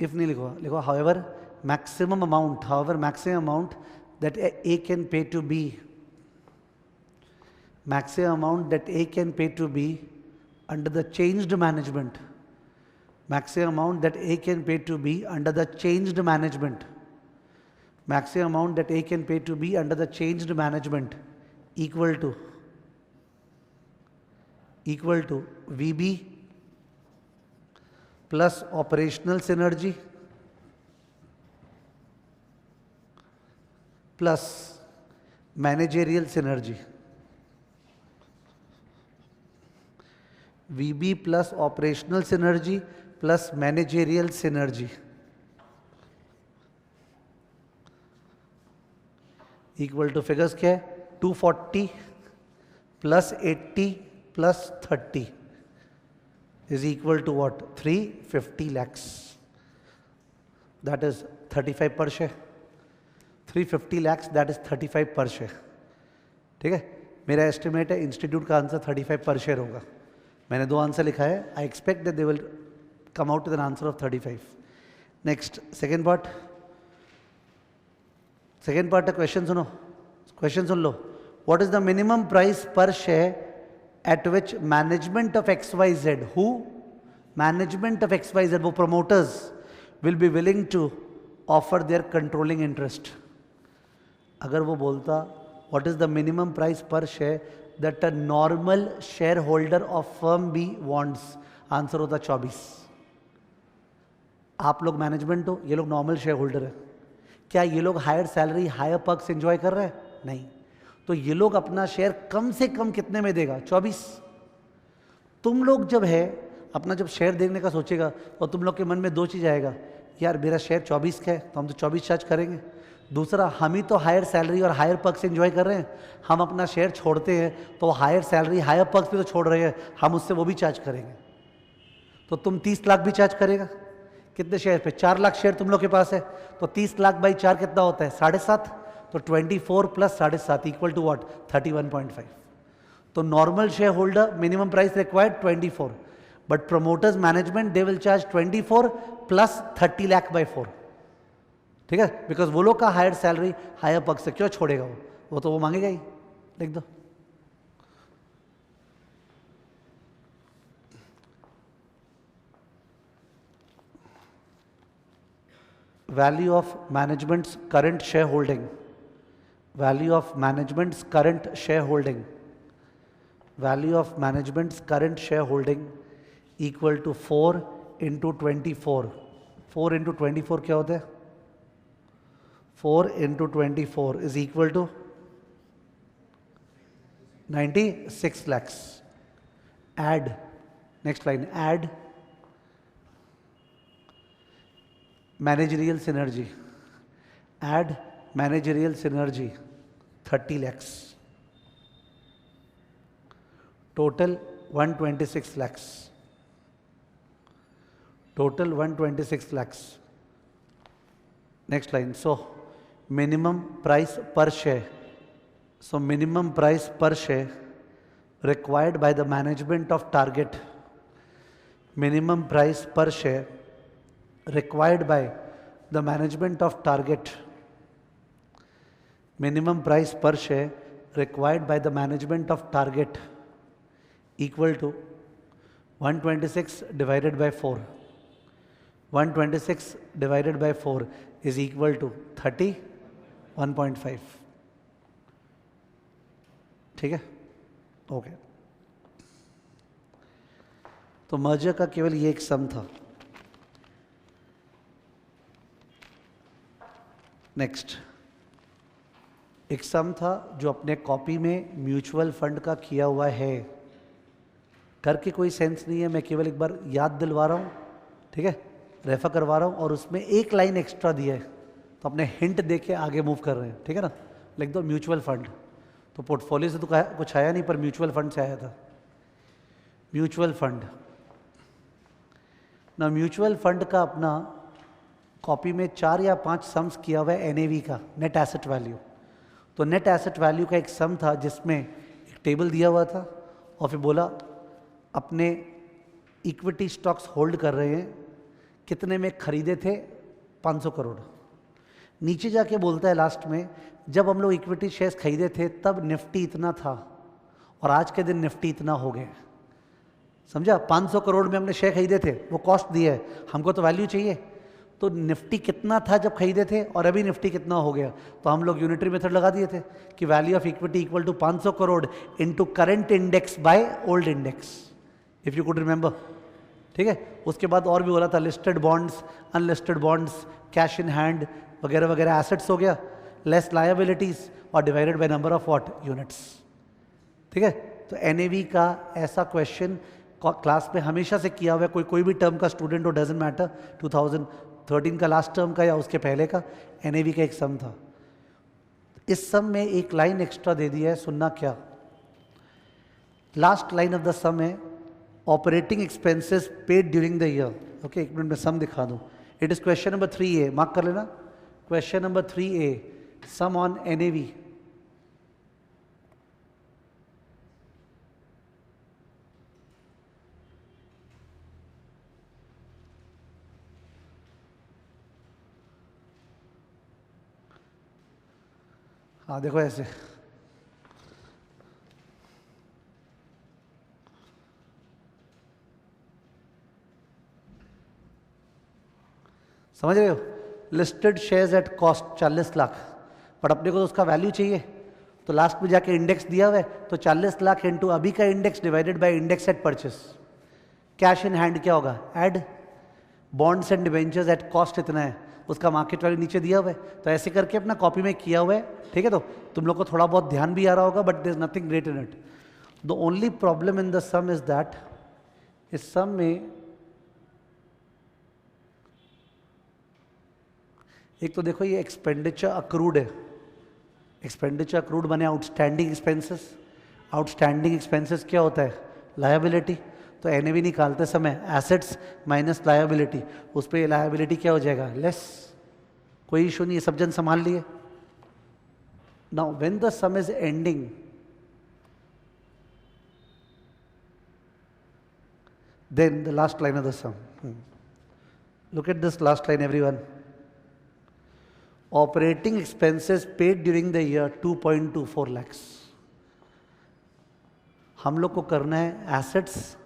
नहीं लिखो however maximum amount that A can pay to B, maximum amount that A can pay to B under the changed management, maximum amount that A can pay to B under the changed management, maximum amount that A can pay to B under the changed management equal to VB plus operational synergy plus managerial synergy, VB plus operational synergy plus managerial synergy equal to figures क्या है 240 plus 80 plus 30 is equal to what 350 lakhs, that is 35 per share, 350 lakhs that is 35 per share, ठीक है। मेरा estimate है institute का answer 35 per share होगा। मैंने दो आंसर लिखा है, I expect that they will come out with an answer of 35। Next second part है, क्वेश्चन सुनो, क्वेश्चन सुन लो। What is the minimum price per share at which management of XYZ, who management of XYZ, वो promoters will be willing to offer their controlling interest. अगर वो बोलता what is the minimum price per share that a normal shareholder of firm B wants, answer होता 24। आप लोग management हो, ये लोग नॉर्मल शेयर होल्डर है, क्या ये लोग higher salary higher perks enjoy कर रहे हैं? नहीं। तो ये लोग अपना शेयर कम से कम कितने में देगा? 24। तुम लोग जब है अपना जब शेयर देने का सोचेगा और तुम लोग के मन में दो चीज़ आएगा, यार मेरा शेयर 24 का है तो हम तो 24 चार्ज करेंगे। दूसरा, हम ही तो हायर सैलरी और हायर पर्क्स एंजॉय कर रहे हैं, हम अपना शेयर छोड़ते हैं तो हायर सैलरी हायर पर्क्स भी तो छोड़ रहे हैं, हम उससे वो भी चार्ज करेंगे। तो तुम 30 लाख भी चार्ज करेगा कितने शेयर पे? 4 लाख शेयर तुम लोग के पास है, तो 30 लाख बाई 4 कितना होता है? 7.5। तो 24 प्लस 7.5 इक्वल टू व्हाट? 31.5। तो normal share holder minimum price required 24, but promoters management they will charge 24 plus 30 lakh by 4। ठीक है, बिकॉज वो लोग का हायर सैलरी हायर पग से क्यों छोड़ेगा वो तो वो मांगेगा ही। लिख दो। Value of management's current share holding, value of management's current share holding, value of management's current share holding equal to 4 into 24। 4 into 24 क्या होता है? 4 into 24 is equal to 96 lakhs. Add, next line, add managerial synergy, add managerial synergy 30 lakhs, total 126 lakhs, total 126 lakhs. Next line, so minimum price per share, so minimum price per share required by the management of target, minimum price per share required by the management of target, minimum price per share required by the management of target equal to 126 divided by 4. 126 divided by 4 is equal to 31.5. ठीक है, okay. तो merger का केवल ये एक सम था। Next एक सम था जो अपने कॉपी में म्यूचुअल फंड का किया हुआ है, करके कोई सेंस नहीं है, मैं केवल एक बार याद दिलवा रहा हूँ, ठीक है, रेफर करवा रहा हूँ, और उसमें एक लाइन एक्स्ट्रा दिया है तो अपने हिंट दे के आगे मूव कर रहे हैं, ठीक है ना। लिख दो म्यूचुअल फंड। तो पोर्टफोलियो से तो कुछ आया नहीं, पर म्यूचुअल फंड से आया था। म्यूचुअल फंड ना, म्यूचुअल फंड का अपना कॉपी में 4 या 5 सम्स किया हुआ है एनएवी का, नेट एसेट वैल्यू। तो नेट एसेट वैल्यू का एक सम था जिसमें एक टेबल दिया हुआ था और फिर बोला अपने इक्विटी स्टॉक्स होल्ड कर रहे हैं, कितने में खरीदे थे? 500 करोड़। नीचे जाके बोलता है लास्ट में, जब हम लोग इक्विटी शेयर्स खरीदे थे तब निफ्टी इतना था और आज के दिन निफ्टी इतना हो गया। समझा? 500 करोड़ में हमने शेयर खरीदे थे, वो कॉस्ट दिया है, हमको तो वैल्यू चाहिए। तो निफ्टी कितना था जब खरीदे थे और अभी निफ्टी कितना हो गया, तो हम लोग यूनिटरी मेथड लगा दिए थे कि value of equity equal to 500 crore into current index by old index, if you could remember. ठीक है, उसके बाद और भी बोला था listed bonds, unlisted bonds, cash in hand वगैरह वगैरह, एसेट्स हो गया, लेस लायबिलिटीज और divided by number of what units. ठीक है, तो एनएवी का ऐसा क्वेश्चन क्लास में हमेशा से किया हुआ है, कोई भी टर्म का स्टूडेंट हो, डजंट मैटर, 2013 का लास्ट टर्म का या उसके पहले का, एनएवी का एक सम था। इस सम में एक लाइन एक्स्ट्रा दे दिया है, सुनना क्या। Last line of the sum है operating expenses paid during the year. Okay, एक मिनट में सम दिखा दूं। It is question number 3A, mark कर लेना, question number 3A, sum on NAV. हाँ देखो ऐसे, समझ रहे हो? Listed shares at cost 40 lakh, but अपने को तो उसका वैल्यू चाहिए, तो लास्ट में जाके इंडेक्स दिया हुआ है, तो 40 लाख इंटू अभी का index divided by index at purchase. Cash in hand क्या होगा? Add bonds and debentures at cost इतना है, उसका मार्केट वैल्यू नीचे दिया हुआ है, तो ऐसे करके अपना कॉपी में किया हुआ है। ठीक है, तो तुम लोग को थोड़ा बहुत ध्यान भी आ रहा होगा, but there is nothing great in it. The only problem in the sum is that इस सम में एक तो देखो ये एक्सपेंडिचर अक्रूड है, एक्सपेंडिचर अक्रूड बने आउटस्टैंडिंग एक्सपेंसेस। आउटस्टैंडिंग एक्सपेंसेस क्या होता है? लायबिलिटी। तो एनएवी निकालते समय एसेट्स माइनस लायबिलिटी, उस पर लायबिलिटी क्या हो जाएगा? लेस। कोई इशू नहीं, ये सब जन संभाल लिए। Now when the sum is ending, then the last line of the sum. Look at this last line everyone. Operating expenses paid during the year 2.24 lakhs। हम लोग को करना है assets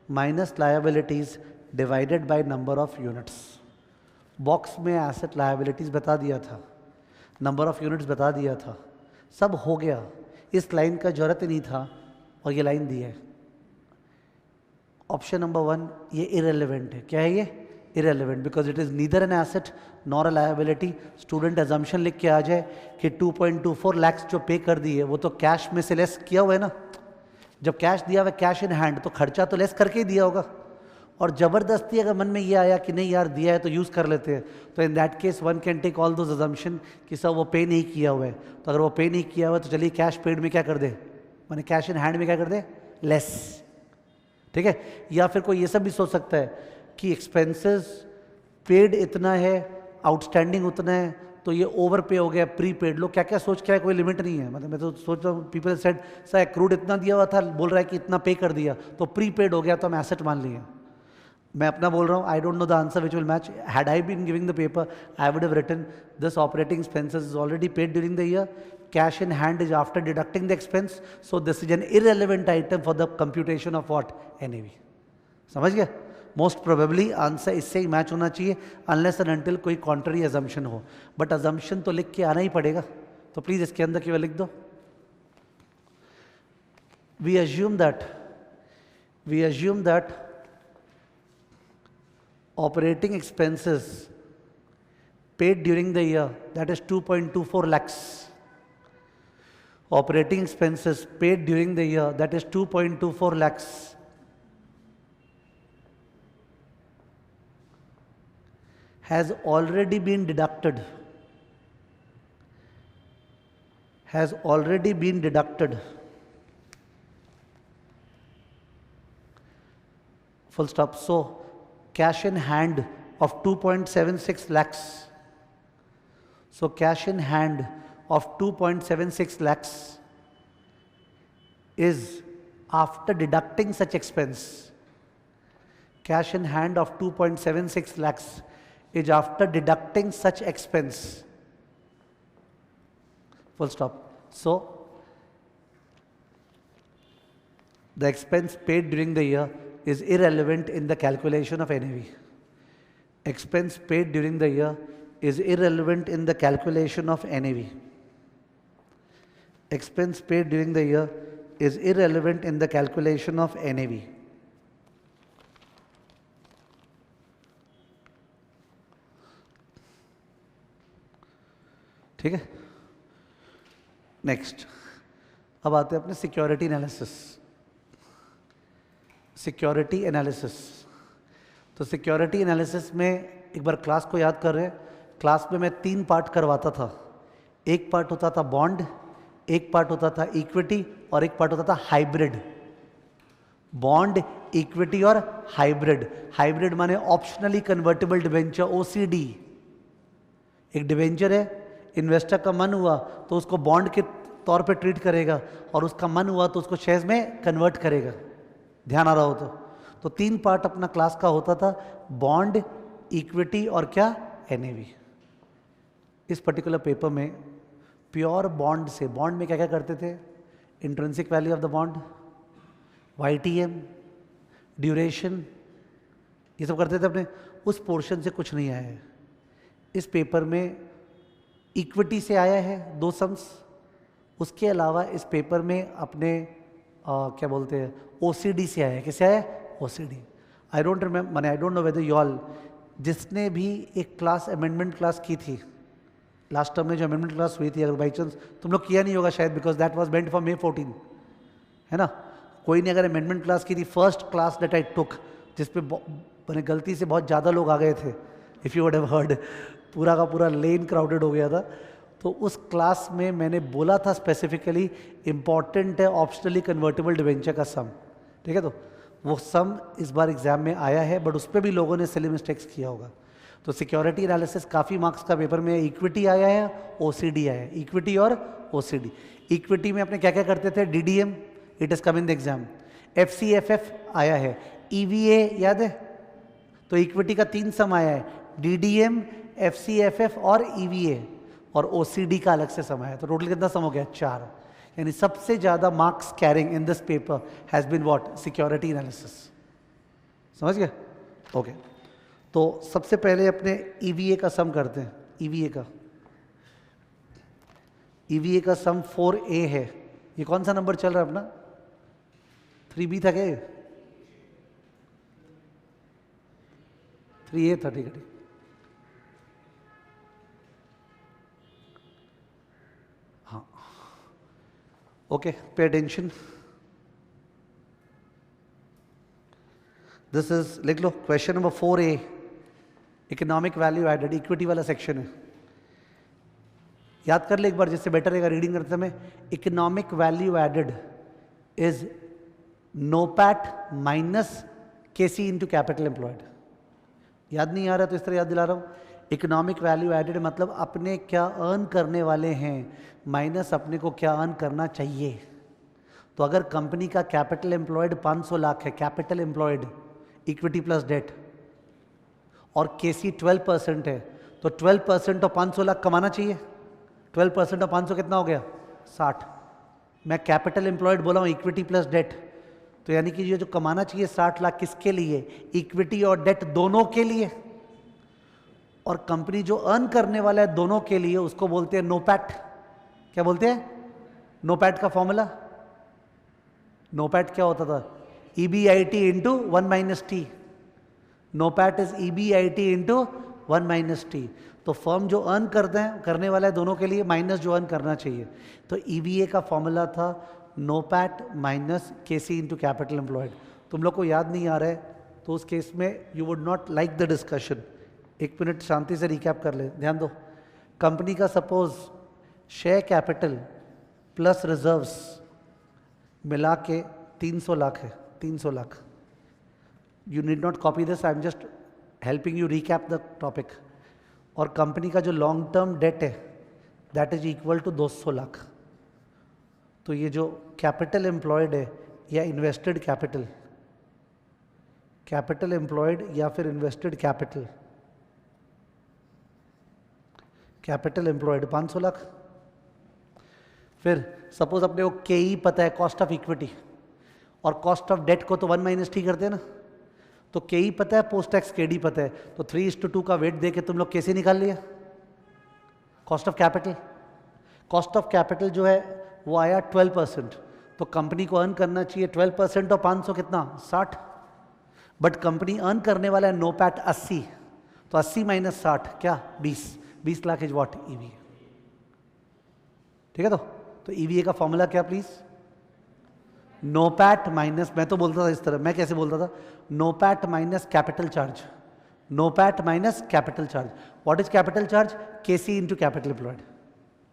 minus liabilities divided by number of units. Box में asset liabilities बता दिया था, number of units बता दिया था, सब हो गया। इस लाइन का जरूरत ही नहीं था और ये लाइन दी है। ऑप्शन नंबर 1 ये इरेलीवेंट है। क्या है ये? Irrelevant, because it is neither an asset nor a liability. Student assumption लिख के आ जाए कि 2.24 lakhs जो पे कर दी है वो तो कैश में से लेस किया हुआ है ना। जब कैश दिया हुआ कैश इन हैंड तो खर्चा तो लेस करके ही दिया होगा। और ज़बरदस्ती अगर मन में ये आया कि नहीं यार दिया है तो यूज़ कर लेते हैं, तो in that case one can take all those assumption कि सर वो पे नहीं किया हुआ है। तो अगर वो पे नहीं किया हुआ है तो चलिए कैश पेड में क्या कर दे, मैंने कैश इन हैंड में क्या कर दे, लेस। ठीक है। या फिर कोई ये सब भी सोच सकता है कि एक्सपेंसेस पेड इतना है, आउटस्टैंडिंग उतना है, तो ये ओवर पे हो गया, प्री पेड। लोग क्या क्या सोच के है, कोई लिमिट नहीं है। मतलब मैं तो सोच रहा हूँ, पीपल सेड सर एक्रूड इतना दिया हुआ था, बोल रहा है कि इतना पे कर दिया तो प्री पेड हो गया तो हम एसेट मान लिए। मैं अपना बोल रहा हूँ, I don't know the answer which will match. Had I been giving the paper I would have written this operating expenses is already paid during the year, cash in hand is after deducting the expense, so this is an irrelevant item for the computation of what, NAV. समझ गया? Most probably answer इससे ही match होना चाहिए, unless and until कोई contrary assumption हो। But assumption तो लिख के आना ही पड़ेगा, तो प्लीज इसके अंदर केवल लिख दो, we assume that operating expenses paid during the year, that is 2.24 lakhs. Operating expenses paid during the year, that is 2.24 lakhs, has already been deducted, full stop. So cash in hand of 2.76 lakhs. So cash in hand of 2.76 lakhs is after deducting such expense. Cash in hand of 2.76 lakhs is after deducting such expense. Full stop. So the expense paid during the year is irrelevant in the calculation of NAV. Expense paid during the year is irrelevant in the calculation of NAV. Expense paid during the year is irrelevant in the calculation of NAV. ठीक है। Next, अब आते हैं अपने security analysis. Security analysis, तो security analysis में एक बार class को याद कर रहे हैं। क्लास में मैं 3 पार्ट करवाता था। एक पार्ट होता था बॉन्ड, एक पार्ट होता था इक्विटी और एक पार्ट होता था हाइब्रिड। बॉन्ड, इक्विटी और हाइब्रिड। हाइब्रिड माने ऑप्शनली कन्वर्टेबल डिवेंचर, ओसीडी। एक डिवेंचर है, इन्वेस्टर का मन हुआ तो उसको बॉन्ड के तौर पे ट्रीट करेगा और उसका मन हुआ तो उसको शेयर्स में कन्वर्ट करेगा। ध्यान आ रहा हो तो 3 पार्ट अपना क्लास का होता था, बॉन्ड, इक्विटी और क्या, एनएवी। इस पर्टिकुलर पेपर में प्योर बॉन्ड से, बॉन्ड में क्या क्या करते थे, intrinsic value of the bond, YTM, duration, ये सब करते थे अपने। उस पोर्शन से कुछ नहीं आया है। इस पेपर में इक्विटी से आया है 2 सम्स। उसके अलावा इस पेपर में अपने क्या बोलते हैं, ओसीडी से आया है। किससे आया है? ओसीडी। आई डोंट रिमेम्बर, मैंने आई don't know whether you all, जिसने भी एक क्लास अमेंडमेंट क्लास की थी लास्ट टर्म में, जो अमेंडमेंट क्लास हुई थी, अगर बाई चांस तुम लोग किया नहीं होगा शायद, because that was meant for May 14, है ना। कोई नहीं अगर अमेंडमेंट क्लास की थी, फर्स्ट क्लास दैट आई टुक, जिसपे मैंने गलती से बहुत ज़्यादा लोग आ गए थे, if you would have heard, पूरा का पूरा लेन क्राउडेड हो गया था। तो उस क्लास में मैंने बोला था स्पेसिफिकली इम्पॉर्टेंट है ऑप्शनली कन्वर्टेबल डिवेंचर का सम। ठीक है, तो वो सम इस बार एग्जाम में आया है, बट उस पर भी लोगों ने सिली मिस्टेक्स किया होगा। तो सिक्योरिटी एनालिसिस काफ़ी मार्क्स का पेपर में इक्विटी आया है, ओसीडी आया है, इक्विटी और ओसीडी। इक्विटी में अपने क्या क्या करते थे, DDM, it is come in the exam, FCFF आया है, ईवीए याद है। तो इक्विटी का 3 सम आया है, डीडीएम, एफसीएफएफ और ईवीए। और ओसीडी का अलग से सम है, तो टोटल कितना सम हो गया? 4। यानी सबसे ज्यादा marks carrying in this paper has been what? Security analysis. समझ गए? ओके, तो सबसे पहले अपने ईवीए का सम करते हैं। ईवीए का सम 4A है। ये कौन सा नंबर चल रहा है अपना? 3B था क्या? 3A था, ठीक है। हाँ, okay, pay attention. This is, लिख लो, question number 4A, economic value added, equity वाला सेक्शन है। याद कर ले एक बार, जिससे बेटर रहेगा रीडिंग करते समय। Economic value added is NOPAT minus KC into capital employed. याद नहीं आ रहा तो इस तरह याद दिला रहा हूं। इकोनॉमिक वैल्यू एडेड मतलब अपने क्या अर्न करने वाले हैं माइनस अपने को क्या अर्न करना चाहिए। तो अगर कंपनी का कैपिटल एम्प्लॉयड 500 लाख है, capital employed equity plus debt, और केसी 12% है, तो 12% और 500 लाख कमाना चाहिए। 12% और 500 कितना हो गया? 60। मैं कैपिटल एम्प्लॉयड बोला हूं इक्विटी प्लस डेट, तो यानी कि ये जो कमाना चाहिए 60 लाख किसके लिए? इक्विटी और डेट दोनों के लिए। और कंपनी जो अर्न करने वाला है दोनों के लिए, उसको बोलते हैं नोपैट। क्या बोलते हैं? नोपैट का फॉर्मूला, नोपैट क्या होता था? EBIT into 1 minus T. NOPAT is EBIT into 1 minus T. तो फर्म जो अर्न करते हैं, करने वाला है दोनों के लिए, माइनस जो अर्न करना चाहिए। तो EVA का फॉर्मूला था NOPAT minus KC into capital employed. तुम लोग को याद नहीं आ रहा है तो उस केस में you would not like the discussion. 1 minute शांति से रिकैप कर ले, ध्यान दो। कंपनी का suppose share capital plus reserves मिला के 300 लाख है, 300 lakh. You need not copy this, I am just helping you recap the topic. और कंपनी का जो लॉन्ग टर्म डेट है that is equal to 200 lakh. तो ये जो कैपिटल एम्प्लॉयड है या इन्वेस्टेड कैपिटल, कैपिटल एम्प्लॉयड या फिर invested capital, capital employed 500 lakh. फिर सपोज अपने को केई पता है, कॉस्ट ऑफ इक्विटी, और कॉस्ट ऑफ डेट को तो 1 माइनस टी करते हैं ना। तो केई पता है, पोस्ट टैक्स केडी पता है, तो 3:2 का वेट दे के तुम लोग कैसे निकाल लिया? Cost of capital. Cost of capital जो है वो आया 12%। तो कंपनी को अर्न करना चाहिए 12% और 500 कितना? 60। बट कंपनी अर्न करने वाला है नोपैट 80, तो 80 माइनस 60 क्या? 20 लाख इज व्हाट? ईवीए। ठीक है? तो ईवीए का फॉर्मूला क्या प्लीज? नोपैट माइनस, मैं तो बोलता था इस तरह, मैं कैसे बोलता था? NOPAT minus capital charge. NOPAT minus capital charge. What is capital charge? KC into capital employed,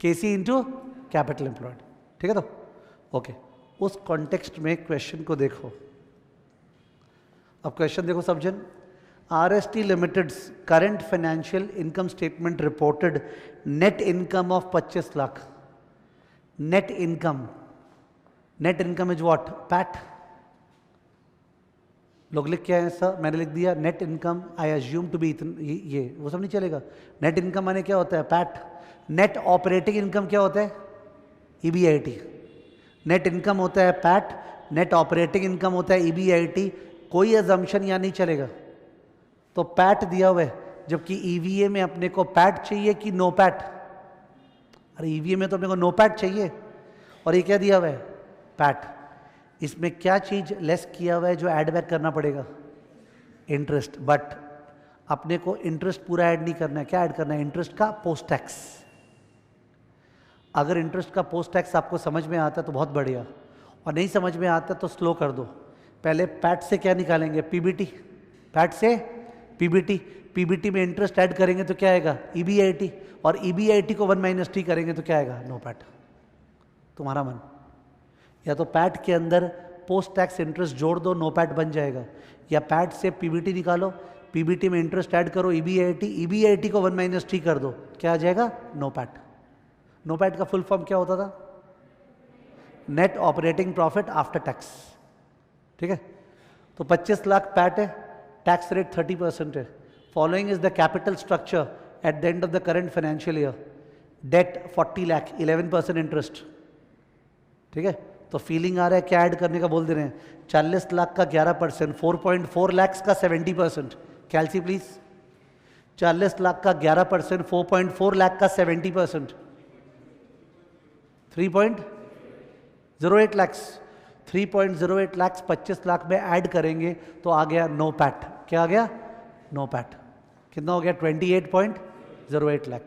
KC into capital employed. ठीक है? तो ओके, उस कॉन्टेक्स्ट में क्वेश्चन को देखो। अब क्वेश्चन देखो सब जन। RST limited's current financial income statement reported net income of 25 lakh. Net income, net income is what? PAT. लोग लिख के आए सर, मैंने लिख दिया net income, I assume to be ये वो सब नहीं चलेगा। नेट इनकम माने क्या होता है? पैट। नेट ऑपरेटिंग इनकम क्या होता है? EBIT। नेट इनकम होता है पैट, नेट ऑपरेटिंग इनकम होता है EBIT। कोई अजम्पशन यहाँ नहीं चलेगा। तो पैट दिया हुआ है, जबकि EVA में अपने को पैट चाहिए कि नो पैट? अरे EVA में तो अपने को नो पैट चाहिए, और ये क्या दिया हुआ है? पैट। इसमें क्या चीज लेस किया हुआ है जो ऐड बैक करना पड़ेगा? इंटरेस्ट। बट अपने को इंटरेस्ट पूरा ऐड नहीं करना है। क्या ऐड करना है? इंटरेस्ट का पोस्ट टैक्स। अगर इंटरेस्ट का पोस्ट टैक्स आपको समझ में आता है तो बहुत बढ़िया, और नहीं समझ में आता तो स्लो कर दो। पहले पैट से क्या निकालेंगे? PBT। पैट से PBT। PBT में इंटरेस्ट ऐड करेंगे तो क्या आएगा? EBIT। और EBIT को 1 माइनस टी करेंगे तो क्या आएगा? NOPAT. तुम्हारा मन। या तो पैट के अंदर पोस्ट टैक्स इंटरेस्ट जोड़ दो, नो पैट बन जाएगा, या पैट से PBT निकालो, PBT में इंटरेस्ट ऐड करो EBIT को 1 माइनस टी कर दो, क्या आ जाएगा? NOPAT. नो पैट का फुल फॉर्म क्या होता था? Net operating profit after tax. ठीक है? तो 25 लाख पैट है, टैक्स रेट 30% है। Following is the capital structure at the end of the current financial year. Debt 40 lakh 11% interest, ठीक है। तो फीलिंग आ रहा है क्या ऐड करने का बोल दे रहे हैं, 40 लाख का 11%, 4.4 लाख का 70%। कैलसी प्लीज, 40 लाख का 11%, 4.4 लाख का 70%, 3.08 लाख। 3.08 लाख 25 लाख में ऐड करेंगे तो आ गया नो पैट। क्या आ गया? NOPAT. कितना हो गया? 28.08 lakh.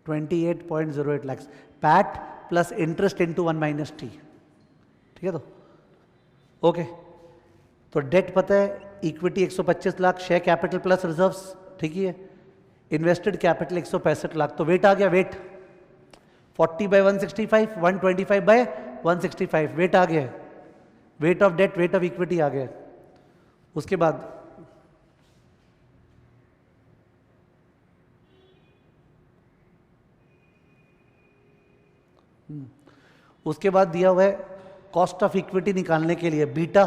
28.08 lakh PAT plus interest into 1 minus T, ठीक है। तो ओके, तो डेट पता है, equity 125 lakh, share capital plus reserves, ठीक ही है। इन्वेस्टेड कैपिटल 165 लाख, तो वेट आ गया, वेट 40 बाय 165, 125 बाय 165, वेट आ गया। Weight of debt, weight of equity आ गया। उसके बाद दिया हुआ है कॉस्ट ऑफ इक्विटी निकालने के लिए beta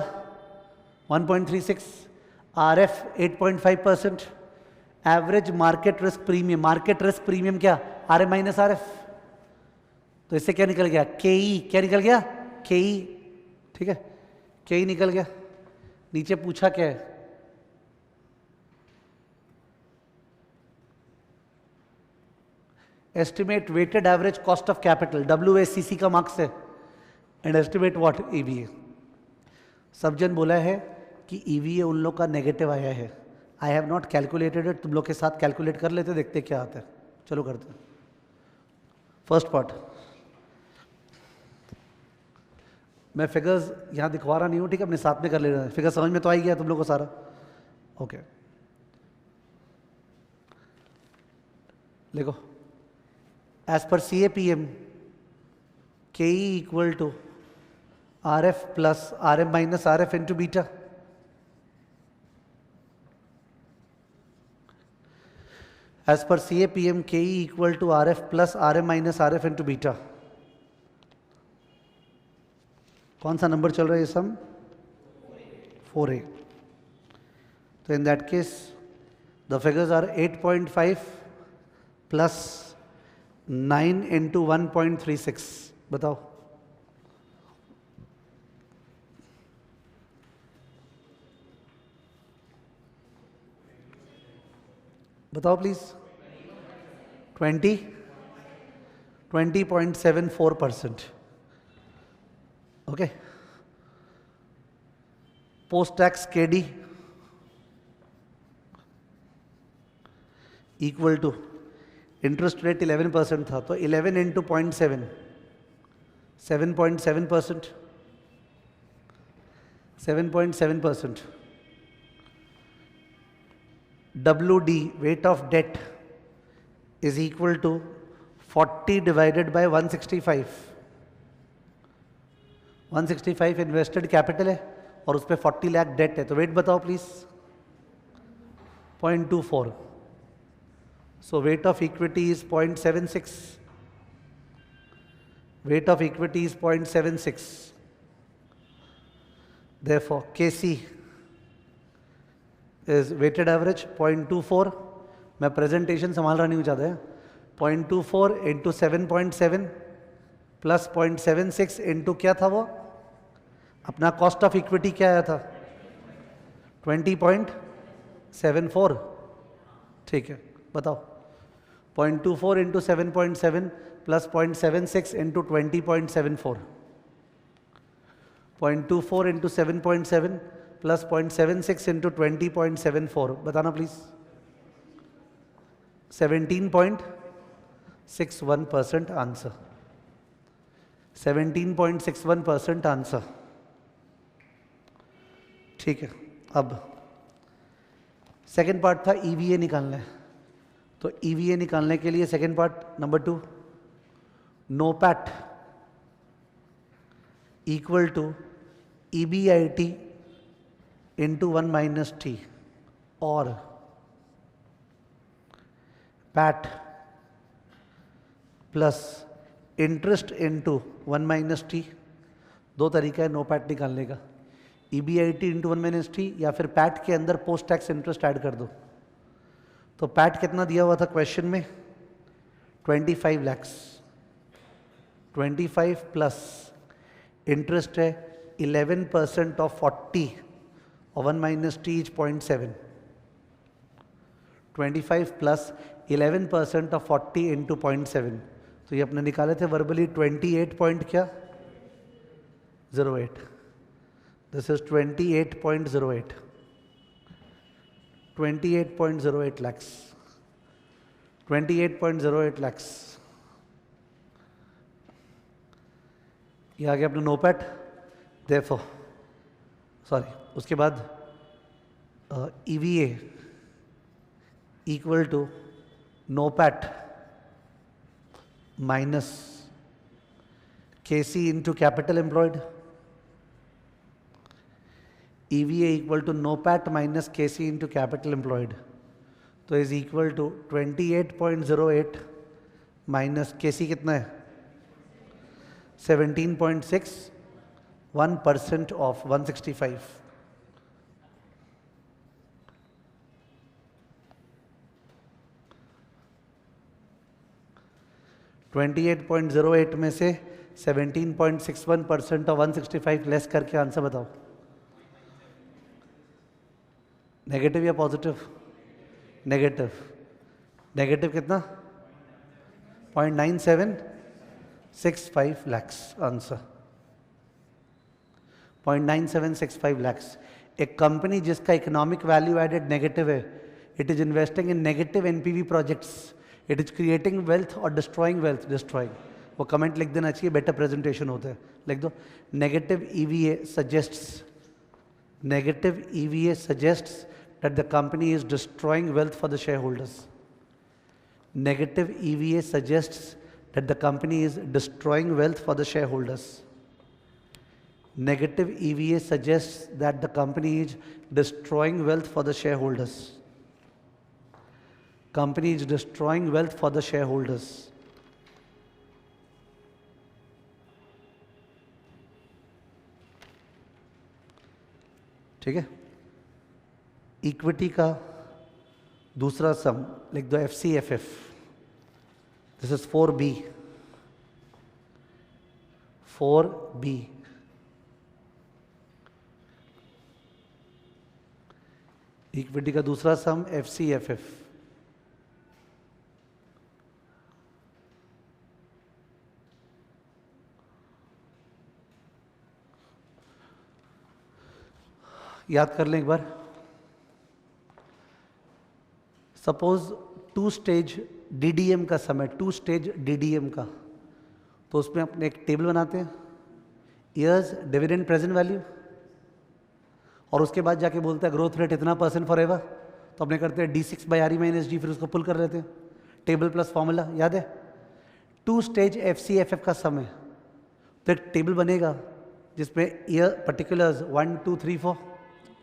1.36, RF 8.5%, average market risk premium. Market risk premium क्या? RF minus RF. तो इससे क्या निकल गया? केई। क्या निकल गया? केई, ठीक है, केई निकल गया। नीचे पूछा क्या है? Estimate weighted average cost of capital, WACC का मार्क्स है, एंड एस्टिमेट व्हाट? EVA। सब जन बोला है कि EVA उन लोग का नेगेटिव आया है। I have not calculated it, तुम लोग के साथ कैलकुलेट कर लेते, देखते क्या आता है। चलो करते हैं। फर्स्ट पार्ट, मैं फिगर्स यहां दिखवा रहा नहीं हूं, ठीक है, अपने साथ में कर ले रहे हैं। फिगर समझ में तो आई गया तुम लोग को सारा? ओके, देखो, as per CAPM, KE equal to RF plus RM minus RF into beta. As per CAPM, KE equal to RF plus RM minus RF into beta. कौन सा नंबर चल रहा है ये सम? 4A। तो in that case the figures are 8.5 plus 9 into 1.36। बताओ, बताओ please. 20.74%। Okay, post tax KD equal to, interest rate 11% था, तो 11 into 0.7, 7.7%, 7.7%। WD, weight of debt, is equal to 40 divided by 165। 165 invested capital है और उस पर 40 lakh date है, तो वेट बताओ please. 0.24। So wait of equity is 0.76। Wait of equity is 0.76। therefore KC is weighted average 0.24। मैं प्रेजेंटेशन संभाल रहा नहीं हूँ ज़्यादा है। 0.24 इंटू 7.7 प्लस 0.76 इंटू क्या था वो अपना कॉस्ट ऑफ इक्विटी क्या आया था? 20.74। ठीक है, बताओ। 0.24 into 7.7 plus 0.76 into 20.74। 0.24 into 7.7 plus 0.76 into 20.74, बताना प्लीज। 17.61% आंसर। 17.61% आंसर। ठीक है, अब सेकेंड पार्ट था EVA निकालना है, तो EVA निकालने के लिए second part number 2, NOPAT equal to EBIT into 1 minus T, और PAT plus interest into 1 minus T. दो तरीका है NOPAT निकालने का, EBIT इंटू 1 माइनस टी या फिर पैट के अंदर पोस्ट टैक्स इंटरेस्ट ऐड कर दो। तो पैट कितना दिया हुआ था क्वेश्चन में? 25 lakhs, 25 प्लस इंटरेस्ट है 11% ऑफ 40 और 1 minus T is 0.7, 25 plus 11% of 40 into 0.7, तो ये अपने निकाले थे वर्बली 28 पॉइंट क्या 08, दिस इज 28.08, 28.08 lakhs, 28.08 lakhs। ये आ गया अपना नोपैट, देयरफॉर सॉरी, उसके बाद EVA equal to NOPAT minus KC into capital employed, EVA equal to NOPAT minus KC into capital employed, तो is equal to 28.08 minus KC कितना है 17.6, 1% of 165, $28.08 में से 17.61% ऑफ 165 लेस करके आंसर बताओ, नेगेटिव या पॉजिटिव? नेगेटिव। नेगेटिव कितना 0.9765 lakhs answer, 0.9765 lakhs। एक कंपनी जिसका इकोनॉमिक वैल्यू एडेड नेगेटिव है, it is investing in negative NPV projects, it is creating wealth और डिस्ट्रॉइंग वेल्थ, डिस्ट्रॉइंग। वो कमेंट लिख देना चाहिए, बेटर प्रेजेंटेशन होता है, लिख दो negative EVA suggests, negative EVA suggests that the company is destroying wealth for the shareholders. Negative EVA suggests that the company is destroying wealth for the shareholders. Negative EVA suggests that the company is destroying wealth for the shareholders. Company is destroying wealth for the shareholders. ठीक है, equity का दूसरा सम लिख दो FCFF, this is 4B, 4B। Equity का दूसरा सम FCFF, याद कर लें एक बार। सपोज 2 स्टेज DDM का समय, 2 स्टेज DDM का, तो उसमें अपने एक टेबल बनाते हैं, ईयर्स, डिविडेंड, प्रेजेंट वैल्यू, और उसके बाद जाके बोलता है ग्रोथ रेट इतना % फॉर एवर, तो अपने करते हैं D6/RE - G, फिर उसको पुल कर लेते हैं, टेबल प्लस फॉर्मूला, याद है। 2 स्टेज FCFF का समय, तो एक टेबल बनेगा जिसमें ईयर पर्टिकुलर्स 1 2 3 4,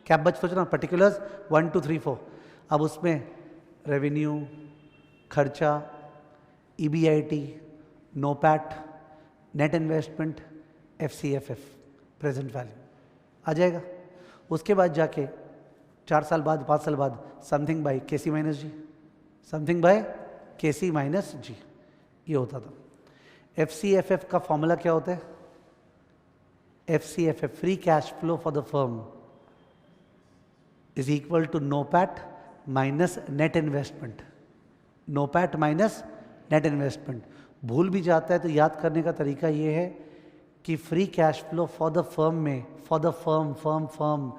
क्या बच सोचना, पर्टिकुलर्स 1 2 3 4, अब उसमें रेवेन्यू, खर्चा, EBIT, NOPAT, net investment, FCFF, present value आ जाएगा। उसके बाद जाके 4 साल बाद, 5 साल बाद something bye KC - G, something bye KC - G, ये होता था। FCFF का फॉर्मूला क्या होता है? FCFF, free cash flow for the firm, is equal to NOPAT minus net investment, NOPAT minus net investment. भूल भी जाता है तो याद करने का तरीका ये है कि free cash flow for the firm में, फॉर द फर्म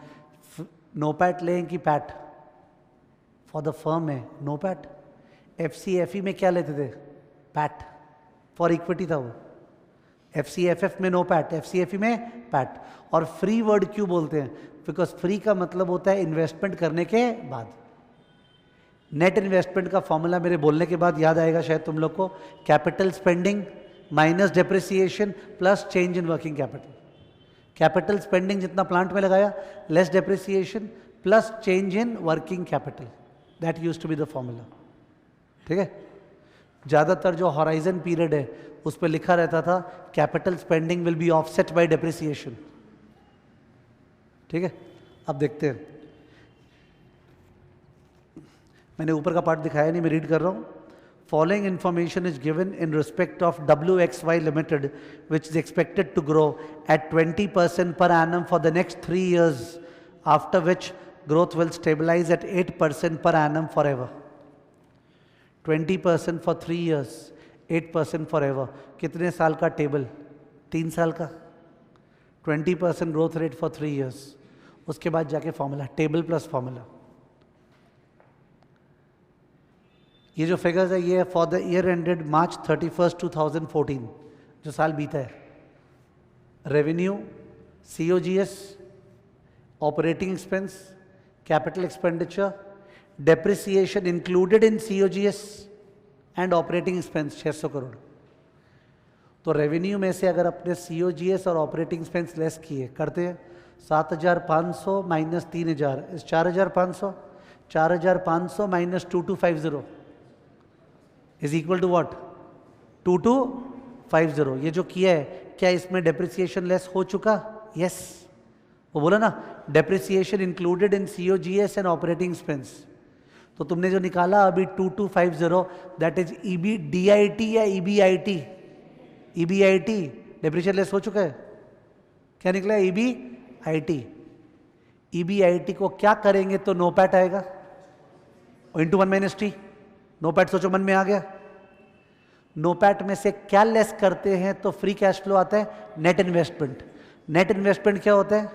नोपैट लें कि पैट? फॉर द फर्म है नोपैट। FCFE में क्या लेते थे? पैट, फॉर इक्विटी था वो। FCFF में नोपैट, FCFE में पैट। और फ्री वर्ड क्यों बोलते हैं? बिकॉज फ्री का मतलब होता है इन्वेस्टमेंट करने के बाद। नेट इन्वेस्टमेंट का फॉर्मूला मेरे बोलने के बाद याद आएगा शायद तुम लोग को, capital spending minus depreciation plus change in working capital. Capital spending जितना प्लांट में लगाया less depreciation plus change in working capital, that used to be the formula. ठीक है, ज़्यादातर जो हॉराइजन पीरियड है उस पर लिखा रहता था capital spending will be offset bye depreciation. ठीक है, अब देखते हैं, मैंने ऊपर का पार्ट दिखाया नहीं, मैं रीड कर रहा हूँ। Following information is given in respect of WXY Limited, which is expected to grow at 20% per annum for the next 3 years, after which growth will stabilize at 8% per annum forever. 20% for 3 years, 8% forever. कितने साल का table? 3 साल का. 20% growth rate for 3 years. उसके बाद जाके formula, table plus formula. ये जो फिगर्स है ये for the year ended March 31, 2014, जो साल बीता है. Revenue, COGS, operating expense, capital expenditure, depreciation included in COGS and operating expense 600 crore. तो रेवेन्यू में से अगर अपने COGS और ऑपरेटिंग एक्सपेंस लेस किए करते हैं 7,500 माइनस 3,000 इस 4,500, 4,500 minus 2,250 is equal to what? 2,250. ये जो किया है क्या इसमें डेप्रिसिएशन लेस हो चुका? यस. वो बोला ना depreciation included in COGS and operating expense. तो तुमने जो निकाला अभी 2,250 दैट इज EBDIT या EBIT? EBIT. डेप्रिसिएशन लेस हो चुका है. क्या निकला? EBIT. EBIT को क्या करेंगे तो NOPAT आएगा इंटू 1 - T. NOPAT सोचो मन में आ गया. NOPAT में से क्या लेस करते हैं तो फ्री कैश फ्लो आता है? Net investment. नेट इन्वेस्टमेंट क्या होता है?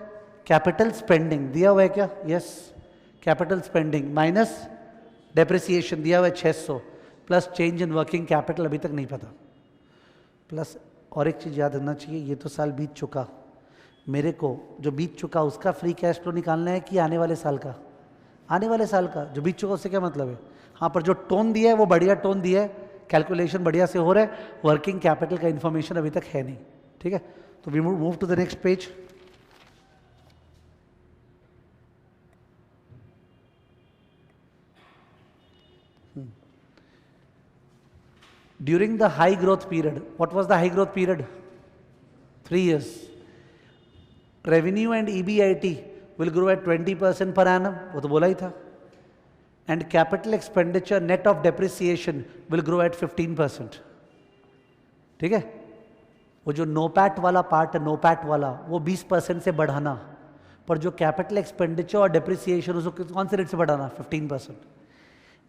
Capital spending. दिया हुआ है क्या? Yes. Capital spending minus depreciation दिया हुआ है 600 plus change in working capital अभी तक नहीं पता. प्लस और एक चीज़ याद रखना चाहिए, ये तो साल बीत चुका. मेरे को जो बीत चुका उसका फ्री कैश फ्लो निकालना है कि आने वाले साल का? आने वाले साल का. जो बीत चुका उससे क्या मतलब है? हाँ, पर जो टोन दिया है वो बढ़िया टोन दिया है, कैलकुलेशन बढ़िया से हो रहा है, वर्किंग कैपिटल का इंफॉर्मेशन अभी तक है नहीं. ठीक है, तो we move to the next page. During the high growth period, what was the high growth period? 3 years. Revenue and EBIT will grow at 20% per annum. वो तो बोला ही था. And capital expenditure net of depreciation will grow at 15%. ठीक है. वो जो NOPAT वाला part है, NOPAT वाला, वो 20% से बढ़ाना, पर जो कैपिटल एक्सपेंडिचर और डेप्रिसिएशन उसको कौन से रेट से बढ़ाना? 15%.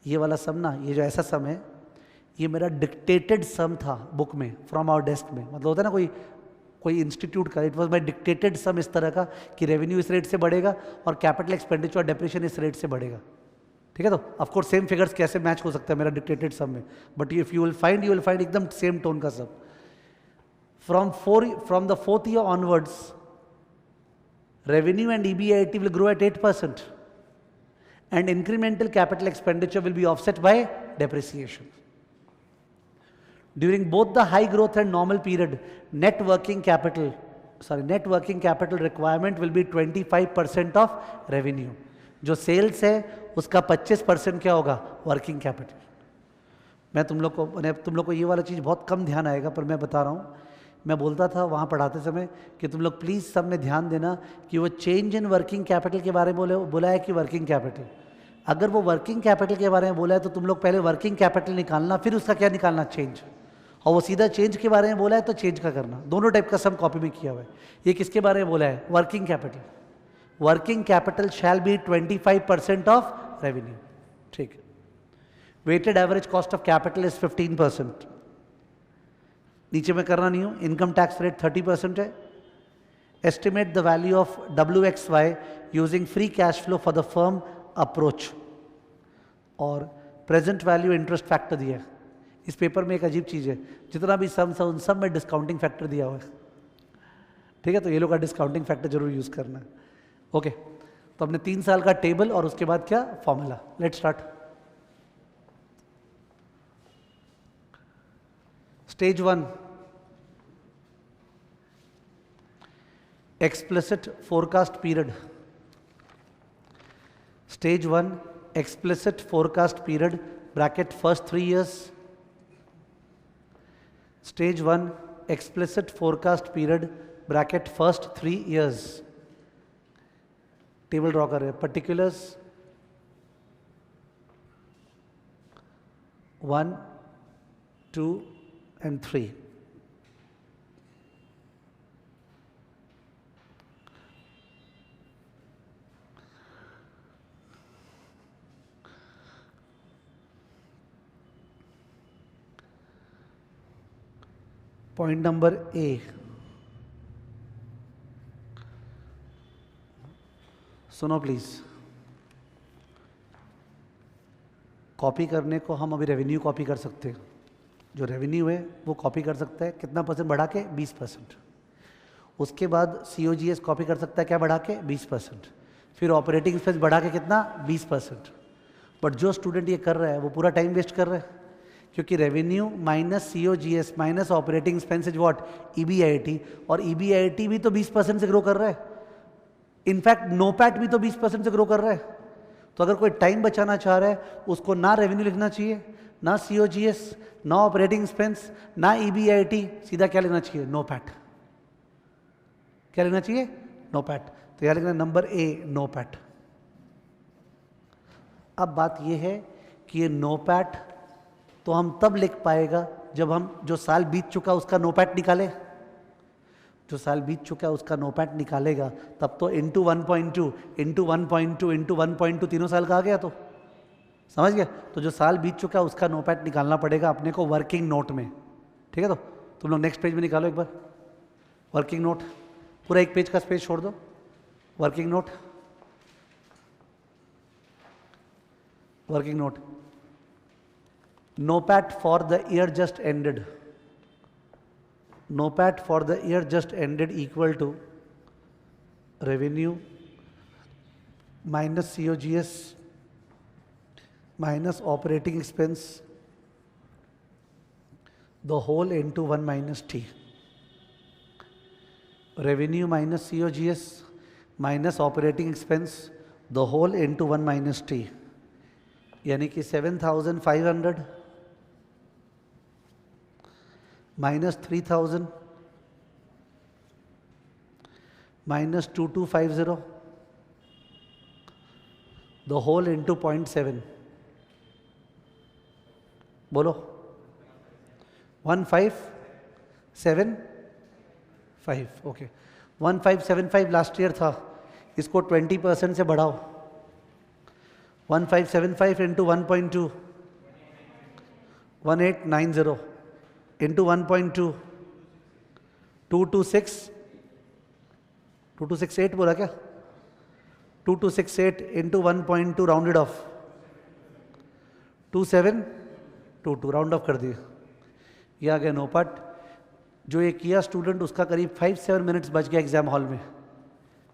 ये वाला सम ना, ये जो ऐसा सम है, ये मेरा डिक्टेटेड सम था बुक में, फ्रॉम आवर डेस्क में. मतलब होता है ना कोई इंस्टीट्यूट का, इट वाज माय डिक्टेटेड सम इस तरह का कि रेवेन्यू इस रेट से बढ़ेगा और कैपिटल एक्सपेंडिचर और डेप्रिसिएशन इस रेट से बढ़ेगा. ठीक है, तो ऑफ कोर्स सेम फिगर्स कैसे मैच हो सकता है मेरा डिक्टेटेड सम में, but if you will find एकदम सेम टोन का सब. From the 4th year onwards, revenue and EBIT will grow at 8%, and incremental capital expenditure will be offset by depreciation. During both the high growth and normal period, net working capital requirement will be 25% of revenue. जो sales है उसका 25% क्या होगा? Working capital. मैं तुम लोग को ये वाला चीज़ बहुत कम ध्यान आएगा, पर मैं बता रहा हूँ. मैं बोलता था वहाँ पढ़ाते समय कि तुम लोग प्लीज़ सब में ध्यान देना कि वो चेंज इन वर्किंग कैपिटल के बारे में बोला है कि वर्किंग कैपिटल. अगर वो वर्किंग कैपिटल के बारे में बोला है तो तुम लोग पहले वर्किंग कैपिटल निकालना, फिर उसका क्या निकालना? चेंज. और वो सीधा चेंज के बारे में बोला है तो चेंज का करना. दोनों टाइप का सम कॉपी में किया हुआ है. ये किसके बारे में बोला है? Working capital. Working capital shall be 25% of revenue. ठीक. Weighted average cost of capital is 15%. नीचे में करना नहीं हूं. इनकम टैक्स रेट 30% है. Estimate the value of WXY using free cash flow for the firm approach. और प्रेजेंट वैल्यू इंटरेस्ट फैक्टर दिया है. इस पेपर में एक अजीब चीज़ है, जितना भी सम उन सब में डिस्काउंटिंग फैक्टर दिया हुआ है. ठीक है, तो ये लोग का डिस्काउंटिंग फैक्टर जरूर यूज़ करना है. ओके, तो हमने 3 साल का टेबल और उसके बाद क्या? Formula. Let's start. Stage 1, explicit forecast period. Stage 1, explicit forecast period, bracket first 3 years. Stage 1, explicit forecast period, bracket first 3 years. Table draw कर रहे हैं. particulars 1, 2 and 3. Point number A. सुनो प्लीज, कॉपी करने को हम अभी रेवेन्यू कॉपी कर सकते हैं। जो रेवेन्यू है वो कॉपी कर सकता है कितना परसेंट बढ़ा के, 20%। उसके बाद COGS कॉपी कर सकता है क्या बढ़ा के, 20%। फिर ऑपरेटिंग एक्सपेंस बढ़ा के कितना, 20%। बट जो स्टूडेंट ये कर रहा है वो पूरा टाइम वेस्ट कर रहा है, क्योंकि revenue minus COGS minus operating expenses what, EBIT, और EBIT भी तो 20% से ग्रो कर रहा है। इनफैक्ट नोपैट भी तो 20% से ग्रो कर रहा है। तो अगर कोई टाइम बचाना चाह रहा है उसको ना रेवेन्यू लिखना चाहिए, ना COGS, ना ऑपरेटिंग एक्सपेंस, ना EBIT, सीधा क्या लिखना चाहिए, नोपैट। क्या लिखना चाहिए, नोपैट। तो यहां लिखना नंबर A, नोपैट। अब बात यह है कि ये नोपैट तो हम तब लिख पाएगा जब हम जो साल बीत चुका उसका नोपैट निकाले। जो साल बीत चुका है उसका नोपैट निकालेगा तब तो इंटू 1.2 इंटू 1.2 इंटू 1.2 तीनों साल का आ गया। तो समझ गया। तो जो साल बीत चुका है उसका नोपैट निकालना पड़ेगा अपने को वर्किंग नोट में। ठीक है, तो तुम लोग नेक्स्ट पेज में निकालो एक बार वर्किंग नोट। पूरा एक पेज का स्पेस छोड़ दो। Working note, working note, NOPAT for the year just ended. NOPAT for the year just ended equal to revenue minus COGS minus operating expense, the whole into 1 minus T. Revenue minus COGS minus operating expense, the whole into 1 minus T. यानी कि 7,500 minus 3,000 minus 2,250, the whole into 0.7. बोलो 1575। Okay, 1575 last year था, इसको 20% से बढ़ाओ। 1575 into 1.2, 1890 into 1.2, 2268 बोला क्या, 2268 into 1.2 rounded off 2722 round of कर दिए। ये आ गया नोपैट। जो ये किया स्टूडेंट उसका करीब 5-7 मिनट्स बच गया एग्जाम हॉल में,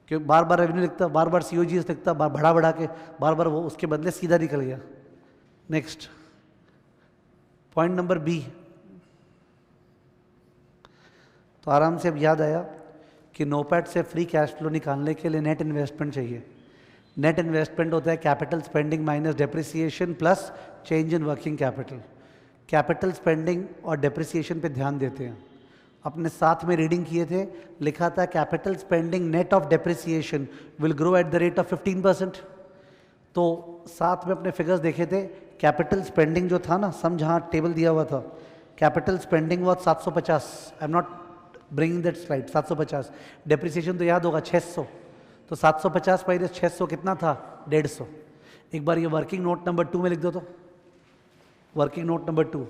क्योंकि बार बार रेवेन्यू लिखता, बार बार COGS लिखता, बढ़ा बढ़ा के बार बार, वो उसके बदले सीधा निकल गया। Next point number B। तो आराम से अब याद आया कि नोपैट से फ्री कैश फ्लो निकालने के लिए नेट इन्वेस्टमेंट चाहिए। नेट इन्वेस्टमेंट होता है capital spending minus depreciation plus change in working capital. Capital spending और डेप्रिसिएशन पे ध्यान देते हैं। अपने साथ में रीडिंग किए थे, लिखा था capital spending net of depreciation will grow at the rate of 15%। तो साथ में अपने फिगर्स देखे थे। कैपिटल स्पेंडिंग जो था ना, सम जहाँ टेबल दिया हुआ था, capital spending was 750। I am not bringing that slide, 750। Depreciation तो याद होगा 600। तो 750 माइनस 600 कितना था, 150। एक बार ये वर्किंग नोट नंबर 2 में लिख दो। तो working note number 2,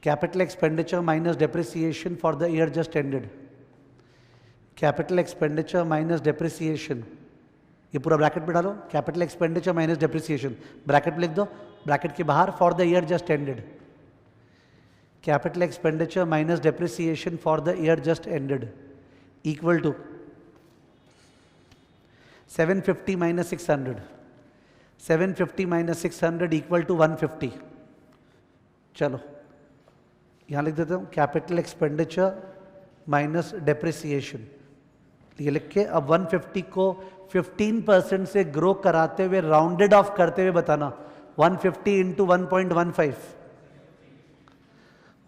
capital expenditure minus depreciation for the year just ended. Capital expenditure minus depreciation, ये पूरा ब्रैकेट में डालो। Capital expenditure minus depreciation bracket में लिख दो, ब्रैकेट के बाहर for the year just ended. Capital expenditure minus depreciation for the year just ended equal to 750 minus 600। 750 minus 600 equal to 150। चलो यहां लिख देता हूं, कैपिटल एक्सपेंडिचर माइनस डेप्रिसिएशन ये लिख के अब 150 को 15% से ग्रो कराते हुए राउंडेड ऑफ करते हुए बताना। 150 इंटू 1.15,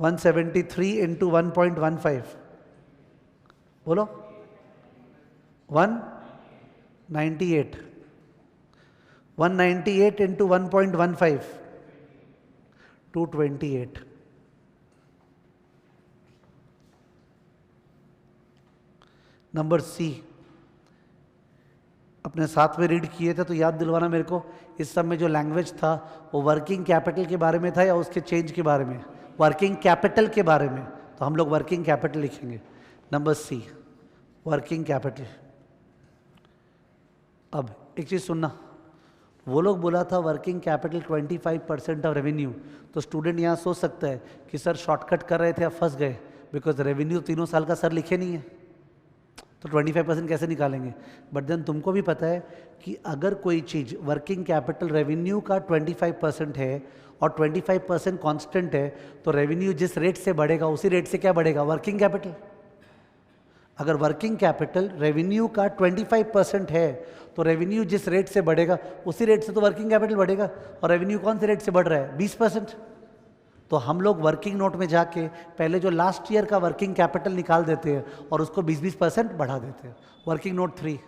173 इंटू 1.15, बोलो 198 इंटू 1.15, 228. नंबर सी, अपने साथ में रीड किए थे तो याद दिलवाना मेरे को, इस सब में जो लैंग्वेज था वो वर्किंग कैपिटल के बारे में था या उसके चेंज के बारे में? वर्किंग कैपिटल के बारे में, तो हम लोग वर्किंग कैपिटल लिखेंगे। Number C, working capital. अब एक चीज़ सुनना, वो लोग बोला था वर्किंग कैपिटल 25% ऑफ रेवेन्यू, तो स्टूडेंट यहाँ सोच सकता है कि सर शॉर्टकट कर रहे थे या फंस गए, बिकॉज रेवेन्यू तीनों साल का सर लिखे नहीं है, तो 25% कैसे निकालेंगे? बट देन तुमको भी पता है कि अगर कोई चीज़ वर्किंग कैपिटल रेवेन्यू का 25% है और 25% कांस्टेंट है, तो रेवेन्यू जिस रेट से बढ़ेगा उसी रेट से क्या बढ़ेगा? Working capital. अगर वर्किंग कैपिटल रेवेन्यू का 25% है तो रेवेन्यू जिस रेट से बढ़ेगा उसी रेट से तो वर्किंग कैपिटल बढ़ेगा, और रेवेन्यू कौन से रेट से बढ़ रहा है? 20%। तो हम लोग वर्किंग नोट में जाके पहले जो लास्ट ईयर का वर्किंग कैपिटल निकाल देते हैं और उसको 20% बढ़ा देते हैं। Working note 3,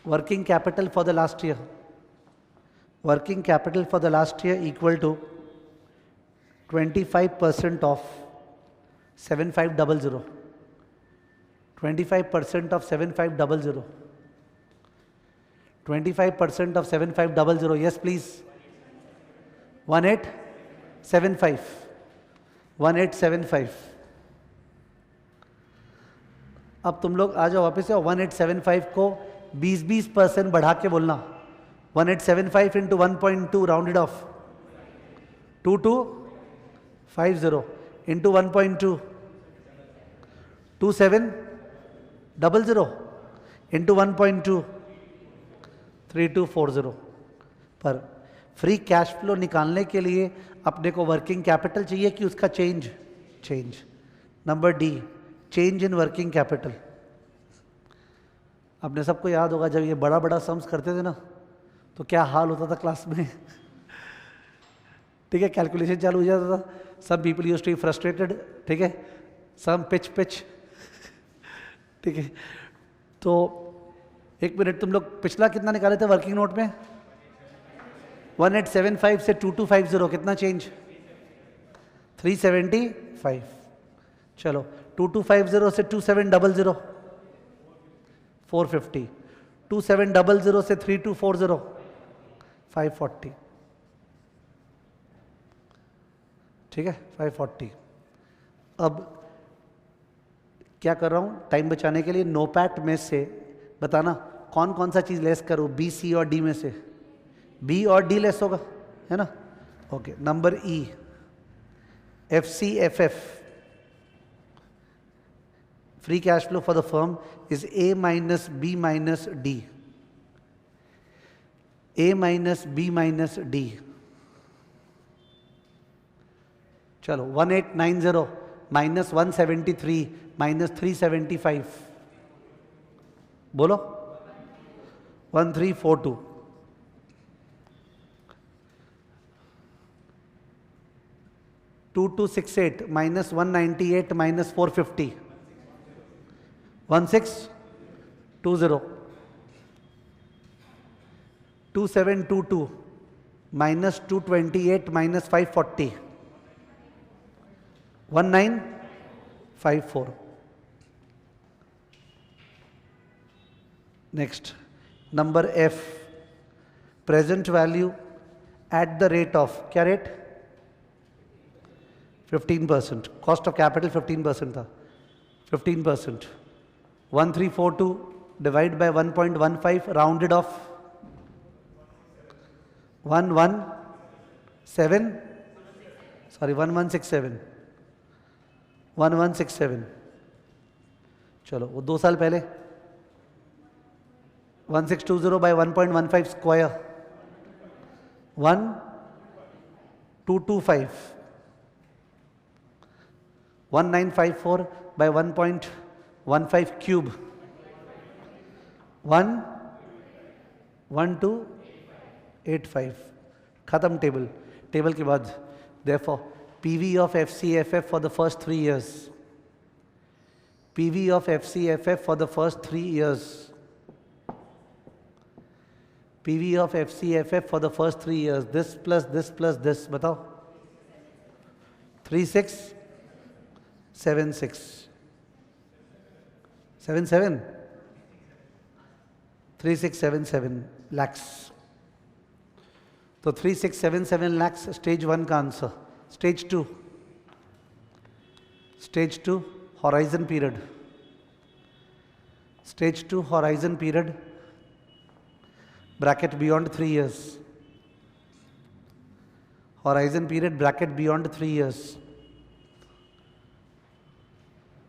working capital for the last year, working capital for the last year equal to 25% of 7500, 25% of 7500, 25% of 7500, yes please, 1875, 1875। अब तुम लोग आ जाओ वापस से, 1875 को 20% बढ़ा के बोलना, 1875 into 1.2 rounded off 2250 into 1.2 2700 into 1.2 3240। पर फ्री कैश फ्लो निकालने के लिए अपने को वर्किंग कैपिटल चाहिए कि उसका change. Number D, change in working capital. अपने सबको याद होगा जब ये बड़ा बड़ा सम्स करते थे ना तो क्या हाल होता था क्लास में। ठीक है, कैलकुलेशन चालू हो जाता था, some people used to be frustrated, ठीक है, सम पिच। ठीक है, तो एक मिनट, तुम लोग पिछला कितना निकाले थे वर्किंग नोट में? 1875 से 2250 कितना चेंज? 375। चलो 2250 से 2700 450, 2700 से 3240 540। ठीक है, 540। अब क्या कर रहा हूं टाइम बचाने के लिए, नोपैट में से बताना कौन कौन सा चीज लेस करूं, बी, सी और डी में से? बी और डी लेस होगा, है ना? Okay, number E, F C F F, free cash flow for the firm is A minus B minus D, A minus B minus D. चलो 1890 माइनस 173 माइनस 375, बोलो 1342। 2268 minus 198 minus 450 1620। 2722 minus 228 minus 540 1954। Next, number F, present value at the rate of, क्या rate? 15%। Cost of capital 15% था, 15%। 1342 divide by 1.15 rounded off 1167, sorry 1167, 1167। चलो वो 2 साल पहले 1620 bye 1.15 square 1225, 1954 by 1.15 cube 11285। खत्म table के बाद therefore PV of FCFF for the first 3 years, PV of FCFF for the first 3 years PV of FCFF for the first 3 years, this plus this, बताओ 3676 77 3677 lakhs. तो 3677 lakhs stage 1 का answer. Stage 2 horizon period. Stage 2 horizon period bracket beyond 3 years. Horizon period bracket beyond 3 years.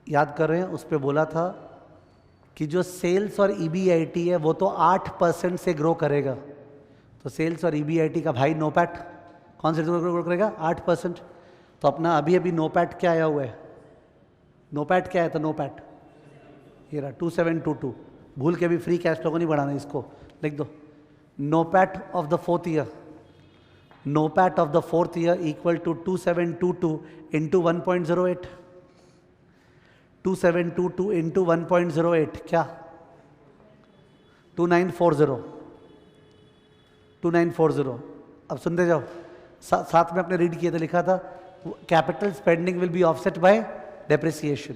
याद कर रहे हैं, उस पे बोला था कि जो सेल्स और EBIT है वो तो 8% से ग्रो करेगा. तो सेल्स और EBIT का भाई नोपैट कौन से ग्रो करेगा? 8%. तो अपना अभी अभी नोपैट क्या आया हुआ है? नोपैट क्या है? तो नोपैट ये रहा 2722. भूल के भी फ्री कैश फ्लो को नहीं बढ़ाना, इसको लिख दो. NOPAT of the 4th year, NOPAT of the 4th year equal to 2722 into 1.08. 2722 into 1.08 क्या? 2940. अब सुनते जाओ, साथ में आपने रीड किया था, लिखा था capital spending will be offset bye depreciation.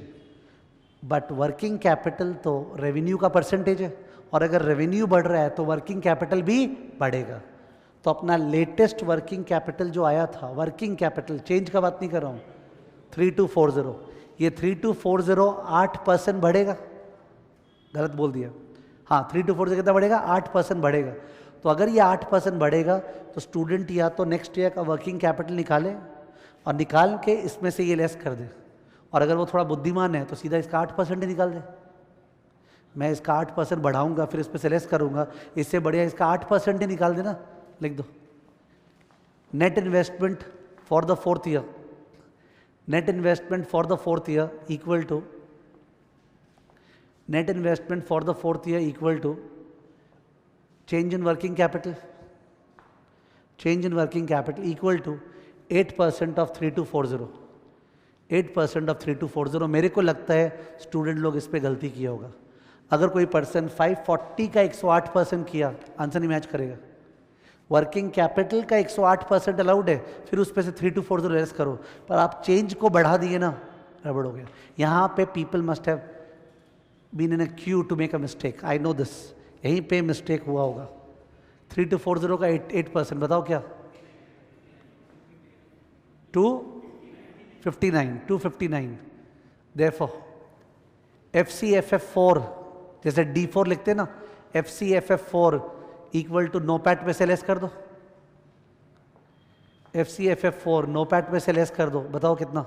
But working capital तो रेवेन्यू का परसेंटेज है, और अगर रेवेन्यू बढ़ रहा है तो वर्किंग कैपिटल भी बढ़ेगा. तो अपना लेटेस्ट वर्किंग कैपिटल जो आया था, वर्किंग कैपिटल चेंज का बात नहीं कर रहा हूँ, 3240, ये 3240 8% बढ़ेगा. गलत बोल दिया. हाँ, 3240 कितना बढ़ेगा? 8% बढ़ेगा. तो अगर ये 8% बढ़ेगा तो स्टूडेंट या तो नेक्स्ट ईयर का वर्किंग कैपिटल निकाले और निकाल के इसमें से ये लेस कर दे. और अगर वो थोड़ा बुद्धिमान है तो सीधा इसका 8% ही निकाल दे. मैं इसका 8% बढ़ाऊंगा, फिर इसमें से लेस करूंगा, इससे बढ़िया इसका 8% ही निकाल देना. लिख दो net investment for the 4th year. Net investment for the 4th year equal to net investment for the 4th year equal to change in working capital. Change in working capital equal to 8% of 3240. 8% of 3240. मेरे को लगता है student लोग इस पे गलती किया होगा. अगर कोई पर्सन 540 का 108% किया, आंसर नहीं मैच करेगा. वर्किंग कैपिटल का 108% अलाउड है, फिर उस पे से 3240 लेस करो, पर आप चेंज को बढ़ा दिए ना, गड़बड़ हो गया. यहाँ पे people must have been in a queue to make a mistake. I know this. यहीं पे मिस्टेक हुआ होगा. 3240 का 8% बताओ क्या? 259. Therefore FCFF4, जैसे D4 लिखते हैं ना, FCFF4 इक्वल टू नोपैट में से लेस कर दो. FCFF4 नोपैट में से लेस कर दो, बताओ कितना?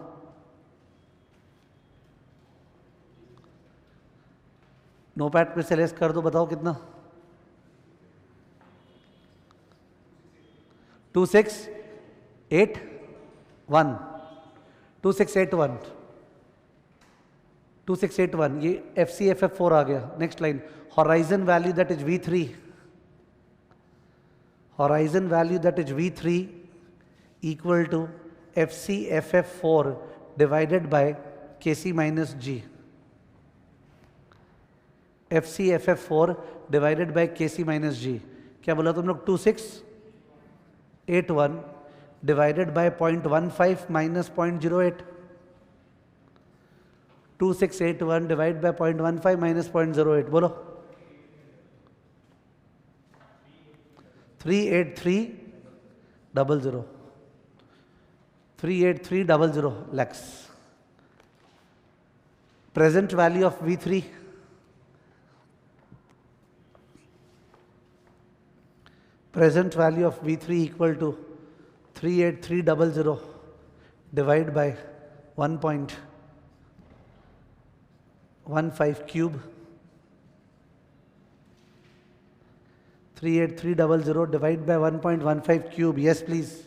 नोपैट में से लेस कर दो, बताओ कितना? 2681. 2681. ये FCFF4 आ गया. Next line, horizon value that is V3. Horizon value that is V3 equal to FCFF4 divided by KC minus G. FCFF4 divided by KC minus G. क्या बोला तुम लोग? 2681 divided by 0.15 minus 0.08. 2681 divided by 0.15 minus 0.08. बोलो. 38300. 38300 lakhs. Present value of V3. Present value of V3 equal to 38300 divided by 1.15 cube. 38300 divided by 1.15 cube. Yes, please.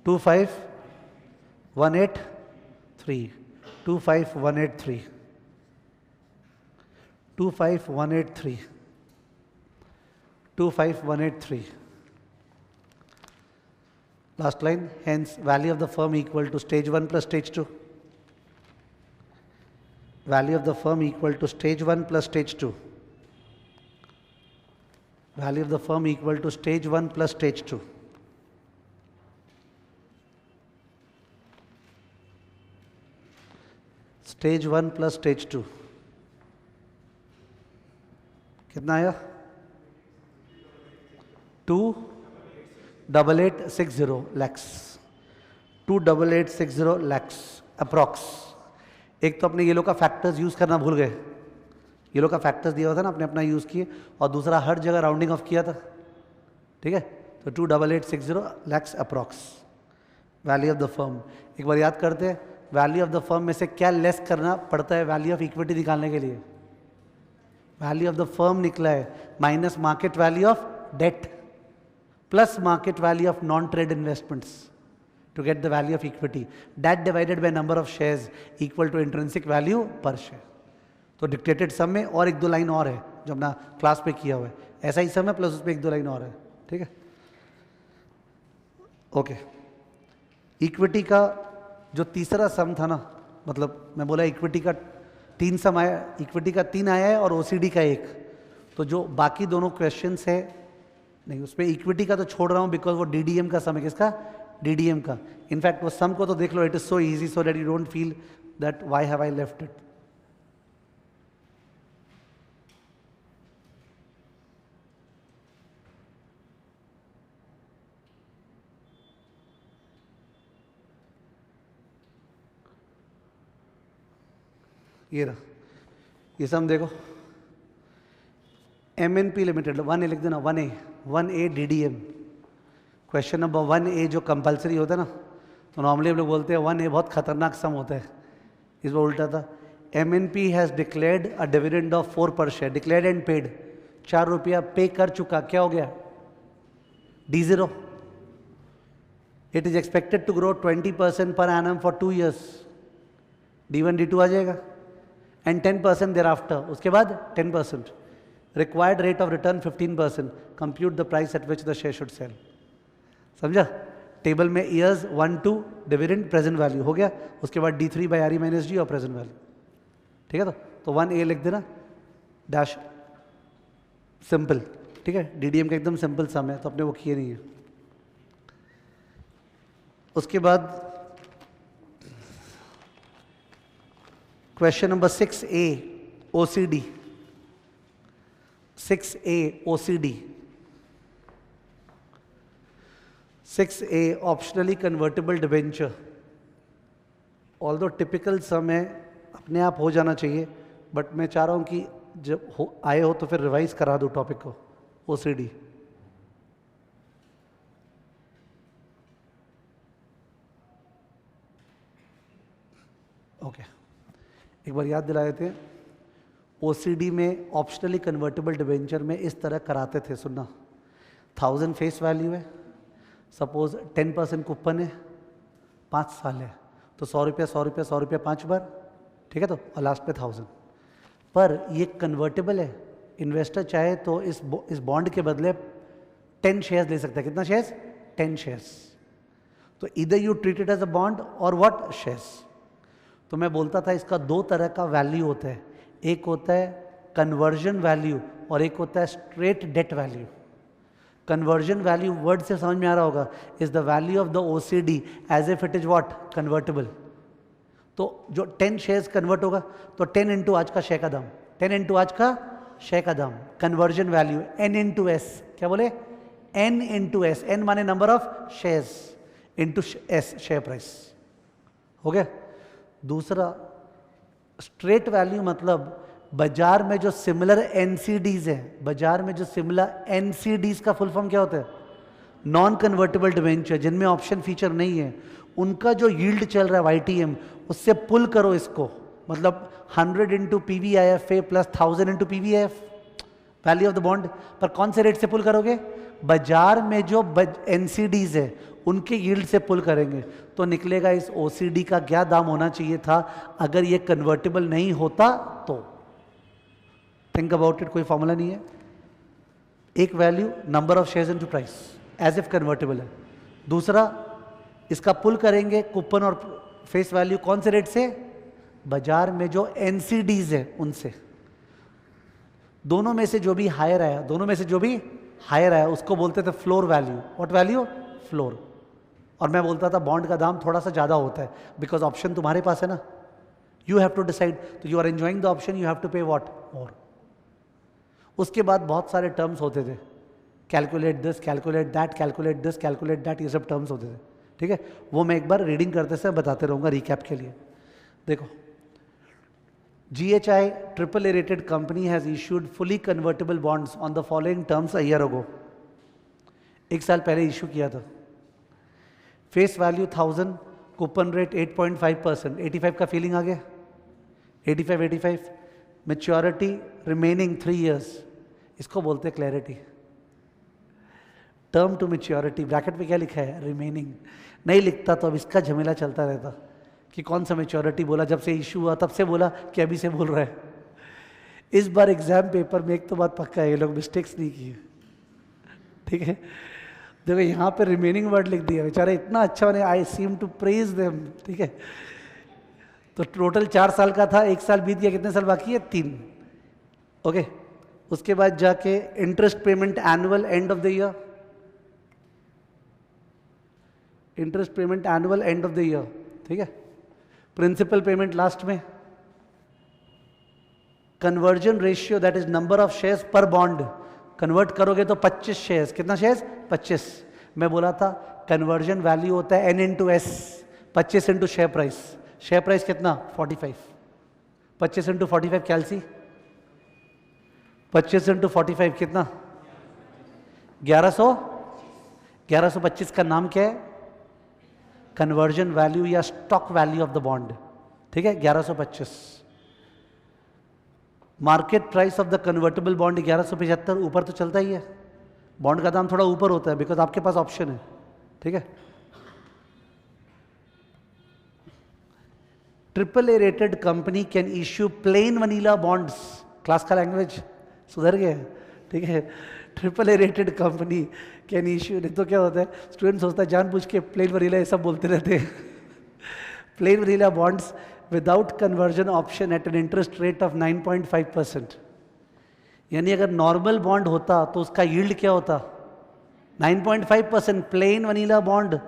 25183. 25183. 25183. 25183. Last line, hence value of the firm equal to stage 1 plus stage 2. Value of the firm equal to stage 1 plus stage 2. Value of the firm equal to stage 1 plus stage 2। Stage 1 plus stage 2 कितना आया? 28860 lakhs, 28860 lakhs approx. एक तो अपने ये लोग का factors use करना भूल गए, ये लोग का फैक्टर्स दिया हुआ था ना, अपने अपना यूज किए, और दूसरा हर जगह राउंडिंग ऑफ किया था, ठीक है। तो 28860 lakhs approx value of the firm. एक बार याद करते हैं, वैल्यू ऑफ द फर्म में से क्या लेस करना पड़ता है वैल्यू ऑफ इक्विटी निकालने के लिए? वैल्यू ऑफ द फर्म निकला है minus market value of debt plus market value of non trade investments to get the value of equity, that divided by number of shares equal to intrinsic value per share। तो dictated सम में और एक दो line और है जो अपना class पे किया हुआ है, ऐसा ही सम है प्लस उस पर एक दो लाइन और है, ठीक है। ओके, इक्विटी का जो तीसरा सम था ना, मतलब मैं बोला इक्विटी का 3 सम आया, इक्विटी का 3 आया है और ओसीडी का 1। तो जो बाकी दोनों क्वेश्चंस है नहीं, उस पर इक्विटी का तो छोड़ रहा हूँ बिकॉज वो डीडीएम का सम है। किसका? डीडीएम का। इनफैक्ट वो सम को तो देख लो, it is so easy so that you don't feel that why have I left it. ये रहा, ये सम देखो, एमएनपी लिमिटेड 1A लिख देना, 1A DDM. Question number 1A जो कंपलसरी होता है ना, तो नॉर्मली हम लोग बोलते हैं 1A बहुत खतरनाक सम होता है, इस बार उल्टा था। MNP has declared a dividend of 4 पर शेयर, डिक्लेयर्ड एंड पेड, 4 रुपया पे कर चुका, क्या हो गया? D0। It is expected to grow 20% per annum for 2 years, D1 D2 आ जाएगा, एंड 10% देयर आफ्टर, उसके बाद 10%। Required rate of return 15%, compute the price at which the share should sell. समझा? टेबल में years 1 to dividend present value हो गया, उसके बाद D3 by RE minus G और प्रेजेंट वैल्यू, ठीक है। तो 1A लिख देना डैश, सिंपल, ठीक है। डीडीएम का एकदम सिंपल सम है, तो अपने वो किए नहीं है। उसके बाद question number 6A OCD, 6A OCD, 6A optionally convertible debenture. Although typical sum है, अपने आप हो जाना चाहिए, बट मैं चाह रहा हूं कि जब आए हो तो फिर रिवाइज करा दो टॉपिक को। OCD ओके, एक बार याद दिला देते हैं। OCD में ऑप्शनली कन्वर्टेबल डिबेंचर में इस तरह कराते थे, सुनना, 1000 फेस वैल्यू है, सपोज 10% कूपन है, 5 साल है, तो 100 रुपया 100 रुपया 100 रुपया 5 बार, ठीक है। तो और लास्ट पे 1000। पर ये कन्वर्टेबल है, इन्वेस्टर चाहे तो इस बॉन्ड के बदले 10 शेयर्स ले सकता है। कितना शेयर्स? 10 शेयर्स। तो इधर you treat it as a bond और व्हाट? शेयर्स। तो मैं बोलता था इसका 2 तरह का वैल्यू होता है, एक होता है कन्वर्जन वैल्यू और एक होता है straight debt value. Conversion value word से समझ में आ रहा होगा, is the value of the OCD as if it is what? Convertible. तो जो 10 शेयर्स कन्वर्ट होगा तो 10 इंटू आज का शेयर का दाम, 10 इंटू आज का शेयर का दाम, conversion value N into S। क्या बोले? N इंटू S, N माने number of shares into S share price, हो गया। दूसरा स्ट्रेट वैल्यू मतलब बाजार में जो सिमिलर NCDs है, बाजार में जो सिमिलर NCDs का फुल फॉर्म क्या होता है? नॉन कन्वर्टेबल डिवेंचर, जिनमें ऑप्शन फीचर नहीं है, उनका जो यील्ड चल रहा है YTM, उससे पुल करो इसको, मतलब 100 into PVIFA plus 1000 into PVIF value of the bond. पर कौन से रेट से पुल करोगे? बाजार में जो NCDs है उनके यील्ड से पुल करेंगे, तो निकलेगा इस OCD का क्या दाम होना चाहिए था अगर ये कन्वर्टेबल नहीं होता तो। थिंक अबाउट इट, कोई फॉर्मूला नहीं है। एक value number of shares into price as if convertible है, दूसरा इसका पुल करेंगे कूपन और फेस वैल्यू कौन से रेट से? बाजार में जो NCDs है उनसे। दोनों में से जो भी हायर आया, दोनों में से जो भी हायर है उसको बोलते थे floor value. What value? Floor. और मैं बोलता था बॉन्ड का दाम थोड़ा सा ज़्यादा होता है बिकॉज ऑप्शन तुम्हारे पास है ना. You have to decide. तो you are enjoying the option, you have to pay what more. उसके बाद बहुत सारे टर्म्स होते थे, calculate this, calculate that, calculate this, calculate that, ये सब टर्म्स होते थे. ठीक है, वो मैं एक बार रीडिंग करते से बताते रहूँगा रिकैप के लिए. देखो, GHI AAA rated company has issued fully convertible bonds on the following terms a year ago. एक साल पहले इशू किया था. Face value 1000, coupon rate 8.5%. 85 का फीलिंग आ गया? 85. Maturity remaining 3 years. इसको बोलते हैं clarity. Term to maturity, bracket में क्या लिखा है? रिमेनिंग. नहीं लिखता तो अब इसका झमेला चलता रहता कि कौन सा मैच्योरिटी बोला. जब से इशू हुआ तब से बोला कि अभी से बोल रहा है. इस बार एग्जाम पेपर में एक तो बात पक्का है, ये लोग मिस्टेक्स नहीं किए. ठीक है, देखो यहाँ पे रिमेनिंग वर्ड लिख दिया. बेचारा इतना अच्छा बने, आई सीम टू प्रेज देम. ठीक है, तो टोटल 4 साल का था, 1 साल बीत गया, कितने साल बाकी है? 3. ओके, उसके बाद जाके interest payment annual and of the year. Interest payment annual and of the year. ठीक है, प्रिंसिपल पेमेंट लास्ट में. Conversion ratio that is number of shares पर बॉन्ड. कन्वर्ट करोगे तो 25 शेयर्स. कितना शेयर्स? 25. मैं बोला था कन्वर्जन वैल्यू होता है N into S. 25 into share price. Share price कितना? 45. 25 इंटू 45 कैलसी. 25 इंटू 45 कितना? 1100. 1125 का नाम क्या है? कन्वर्जन वैल्यू या stock value of the bond. ठीक है, 1125. Market price of the convertible bond 1175. ऊपर तो चलता ही है, बॉन्ड का दाम थोड़ा ऊपर होता है बिकॉज आपके पास ऑप्शन है. ठीक है, AAA rated company can issue plane vanilla bonds. Class का लैंग्वेज सुधर गया. ठीक है, AAA rated company can issue. नहीं तो क्या होता है, स्टूडेंट सोचता है जानबूझ के प्लेन वनीला ये सब बोलते रहते हैं. Plain vanilla bonds without conversion option at an interest rate of 9.5%. यानी अगर नॉर्मल बॉन्ड होता तो उसका यील्ड क्या होता? 9.5%. Plane vanilla bond.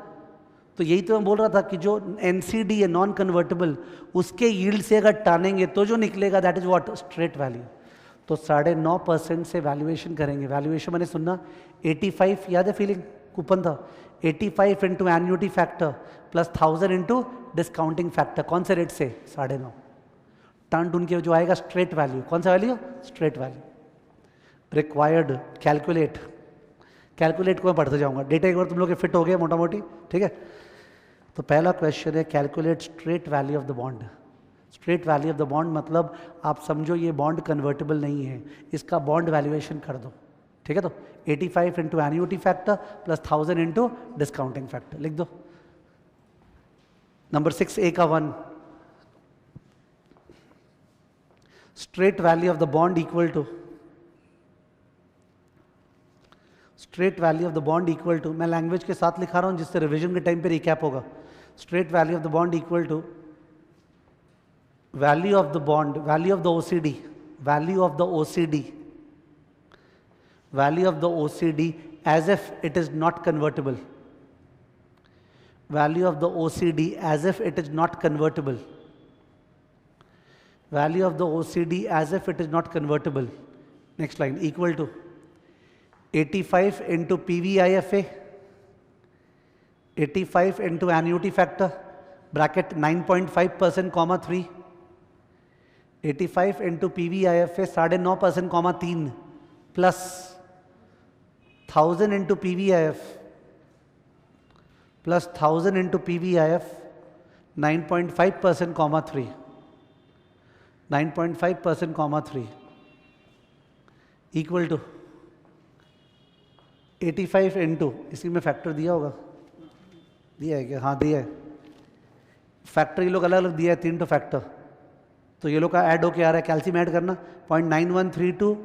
तो यही तो मैं बोल रहा था कि जो NCD है नॉन कन्वर्टेबल, उसके यील्ड से अगर टानेंगे तो जो निकलेगा that is what? Straight value. तो 9.5% से वैल्यूएशन करेंगे. वैल्यूएशन मैंने सुनना 85, याद है फीलिंग? कूपन था 85 into annuity factor plus 1000 into discounting factor. कौन से रेट से? 9.5. टर्न टून के जो आएगा स्ट्रेट वैल्यू. कौन सा value? Straight value. Required calculate. Calculate को मैं पढ़ते जाऊंगा. डेटा एक बार तुम लोग के फिट हो गए मोटा मोटी. ठीक है, तो पहला क्वेश्चन है calculate straight value of the bond. Straight value of the bond मतलब आप समझो ये बॉन्ड कन्वर्टेबल नहीं है, इसका बॉन्ड वैल्यूएशन कर दो. ठीक है, तो 85 into annuity factor plus 1000 into discounting factor लिख दो. नंबर 6 A का 1. Straight value of the bond equal to. Straight value of the bond equal to, मैं लैंग्वेज के साथ लिखा रहा हूं जिससे रिवीजन के टाइम पे रिकैप होगा. Straight value of the bond equal to value of the bond, value of the OCD, value of the OCD, value of the OCD as if it is not convertible, value of the OCD as if it is not convertible, value of the OCD as if it is not convertible. Next line, equal to 85 into PVIFA, 85 into annuity factor, bracket 9.5% comma 3, 85 into PVIFA 9.5% comma 3 plus 1000 into PVIF plus 1000 into PVIF 9.5% comma 3, 9.5% comma 3 equal to 85 into, इसी में factor दिया होगा, दिया है क्या? हाँ दिया है. फैक्टर ये लोग अलग अलग दिया है, 3 तो फैक्टर. तो ये लोग का ऐड होके आ रहा है, कैल्शियम ऐड करना. 0.9132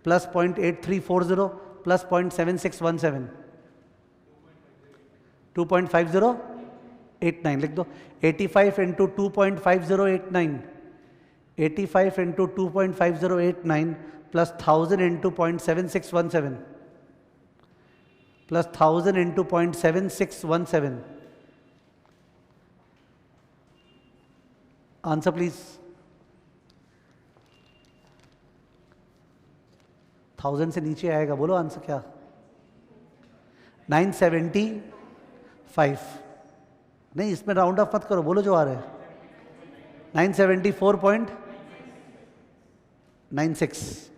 प्लस 0.8340 प्लस 0.7617, 2.5089 लिख दो. 85 into 2.5089, 85 into 2.5089 plus 1000 into 0.7617, plus 1000 into 0.7617. Answer please. 1000 से नीचे आएगा, बोलो आंसर क्या. 975. नहीं, इसमें राउंड ऑफ मत करो, बोलो जो आ रहा है. 974.96.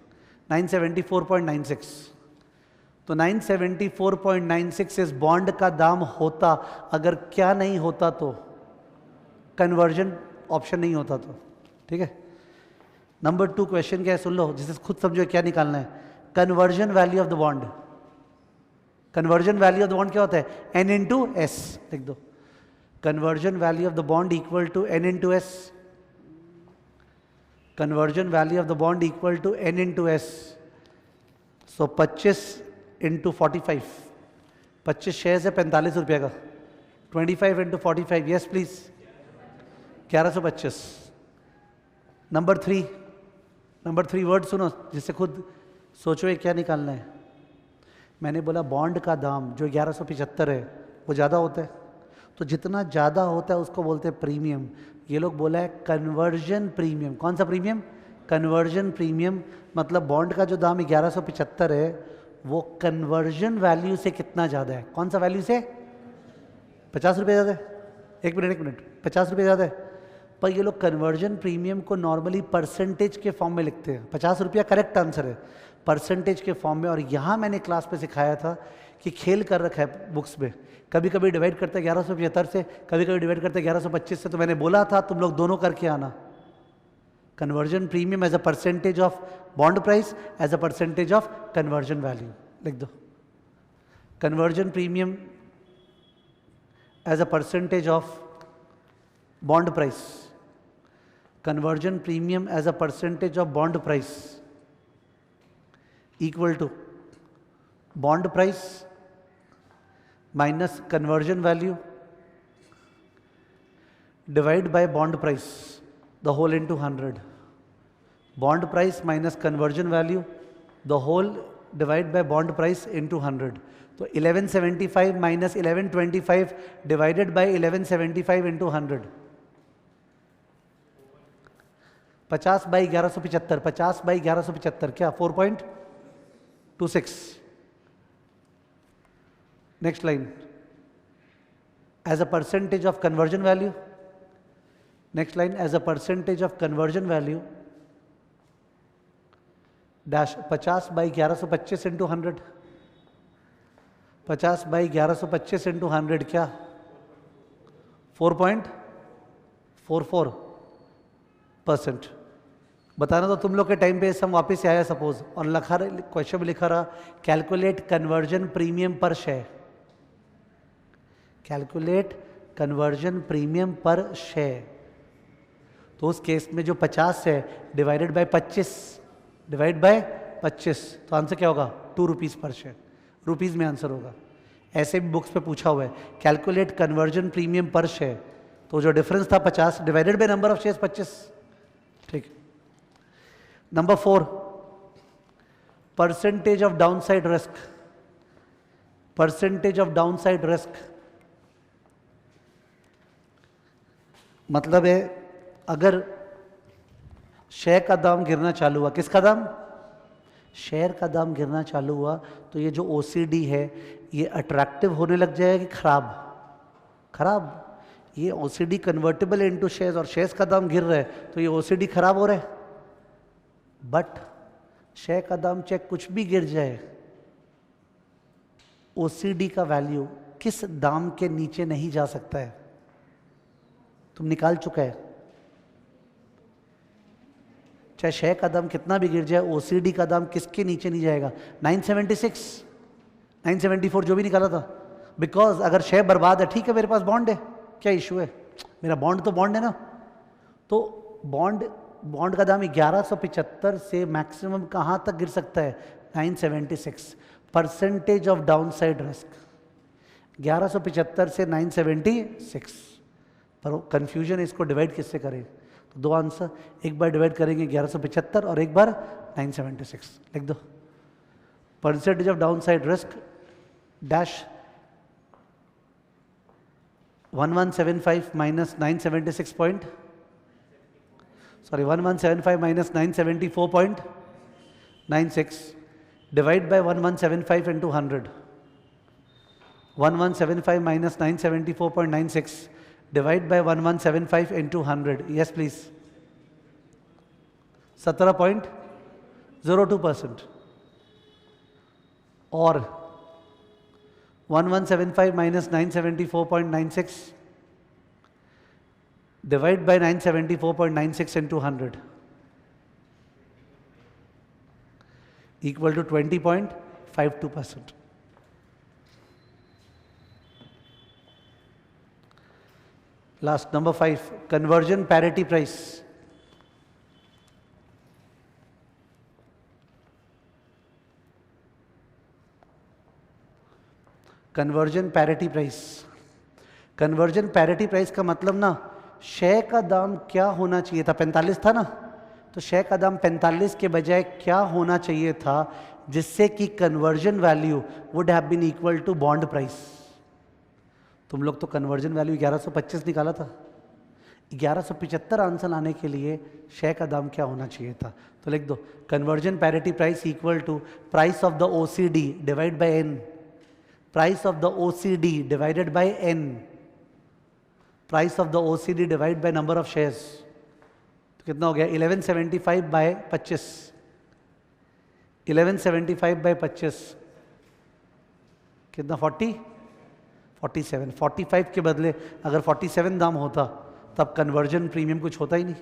974.96. तो 974.96 इस बॉन्ड का दाम होता, अगर क्या नहीं होता तो कन्वर्जन ऑप्शन नहीं होता तो. ठीक है. नंबर 2 क्वेश्चन क्या है, सुन लो, जिसे खुद समझो क्या निकालना है. Conversion value of the bond. Conversion value of the bond क्या होता है, n इंटू एस. लिख दो. Conversion value of the bond equal to n into S. Conversion value of the bond equal to n into S. So 25 into 45. 25 shares है 45 रुपये का. 25 into 45. Yes please. 1125. Number 3. Number 3 word सुनो, जिससे खुद सोचो ये क्या निकालना है. मैंने बोला बॉन्ड का दाम जो 1175 है वो ज़्यादा होता है, तो जितना ज़्यादा होता है उसको बोलते हैं प्रीमियम. ये लोग बोला है कन्वर्जन प्रीमियम. कौन सा प्रीमियम, कन्वर्जन प्रीमियम. मतलब बॉन्ड का जो दाम 1175 है वो कन्वर्जन वैल्यू से कितना ज़्यादा है. कौन सा वैल्यू से, 50 रुपये ज़्यादा है. एक मिनट, 50 रुपये ज़्यादा है. पर ये लोग कन्वर्जन प्रीमियम को नॉर्मली परसेंटेज के फॉर्म में लिखते हैं. 50 रुपया करेक्ट आंसर है, परसेंटेज के फॉर्म में. और यहाँ मैंने क्लास पे सिखाया था कि खेल कर रखा है बुक्स में. कभी कभी डिवाइड करते हैं 1175 से, कभी कभी डिवाइड करते हैं 1125 से. तो मैंने बोला था तुम लोग दोनों करके आना. Conversion premium as a percentage of bond price, as a percentage of conversion value. लिख दो. Conversion premium as a percentage of bond price. Conversion premium as a percentage of bond price equal to bond price minus conversion value divide by bond price the whole into 100. Bond price minus conversion value the whole divide by bond price into 100. तो 1175 minus 1125 divided bye 1175 into 100. 50 by 1175. 50 by 1175 क्या, 4.26. Next line. As a percentage of conversion value. Next line. As a percentage of conversion value dash 50 by 1125 into 100. 50 by 1125 into 100 क्या, 4.44%. बताना तो तुम लोग के time पे सम वापस से आया सपोज, और लिखा क्वेश्चन में लिखा रहा कैलकुलेट कन्वर्जन प्रीमियम पर शेयर. कैलकुलेट कन्वर्जन प्रीमियम पर शेयर. तो उस केस में जो 50 है डिवाइडेड बाय 25, डिवाइड बाय 25, तो आंसर क्या होगा, 2 रुपीज़ पर शेयर. रुपीज़ में आंसर होगा. ऐसे भी बुक्स पे पूछा हुआ है कैलकुलेट कन्वर्जन प्रीमियम पर शेयर. तो जो डिफरेंस था 50 divided by number of shares 25. ठीक. Number 4. Percentage of downside risk. Percentage of downside risk मतलब है अगर शेयर का दाम गिरना चालू हुआ, किसका दाम, शेयर का दाम गिरना चालू हुआ, तो ये जो ओसीडी है ये अट्रैक्टिव होने लग जाएगा कि खराब. खराब. ये ओसीडी कन्वर्टेबल इनटू शेयर्स और शेयर्स का दाम गिर रहा है तो ये ओसीडी खराब हो रहा है. बट शेयर का दाम चाहे कुछ भी गिर जाए, ओसीडी का वैल्यू किस दाम के नीचे नहीं जा सकता है. तुम निकाल चुका है. चाहे शेयर का दाम कितना भी गिर जाए, ओसीडी का दाम किसके नीचे नहीं जाएगा, 976, 974 जो भी निकाला था. बिकॉज अगर शेयर बर्बाद है, ठीक है मेरे पास बॉन्ड है, क्या इशू है, मेरा बॉन्ड तो बॉन्ड है ना. तो बॉन्ड का दाम 1175 से मैक्सिमम कहाँ तक गिर सकता है, 976. परसेंटेज ऑफ डाउनसाइड रिस्क 1175 से 976. पर कंफ्यूजन है, इसको डिवाइड किससे करें. तो 2 आंसर, एक बार डिवाइड करेंगे 1175 और एक बार 976. लिख दो. Percentage of downside risk dash 1175 minus 976 point, sorry 1175 minus 974.96 divide by 1175 into 100. 1175 minus 974.96 divide by 1175 into 100. Yes please. 17.02%. Or 1175 minus 974.96 divide by 974.96 into 100 equal to 20.52%. Last, number 5, conversion parity price. Conversion parity price. Conversion parity price का मतलब ना, share का दाम क्या होना चाहिए था, 45 था ना, तो शेयर का दाम 45 के बजाय क्या होना चाहिए था जिससे कि conversion value would have been equal to bond price. तुम लोग तो कन्वर्जन वैल्यू 1125 निकाला था. 1175 आंसर लाने के लिए शेयर का दाम क्या होना चाहिए था, तो लिख दो conversion parity price equal to price of the OCD divide by N. Price of the OCD divided by N. Price of the OCD divided by number of shares. तो कितना हो गया 1175 by 25. 1175 by 25 कितना 40? 47. 45 के बदले अगर 47 दाम होता तब कन्वर्जन प्रीमियम कुछ होता ही नहीं.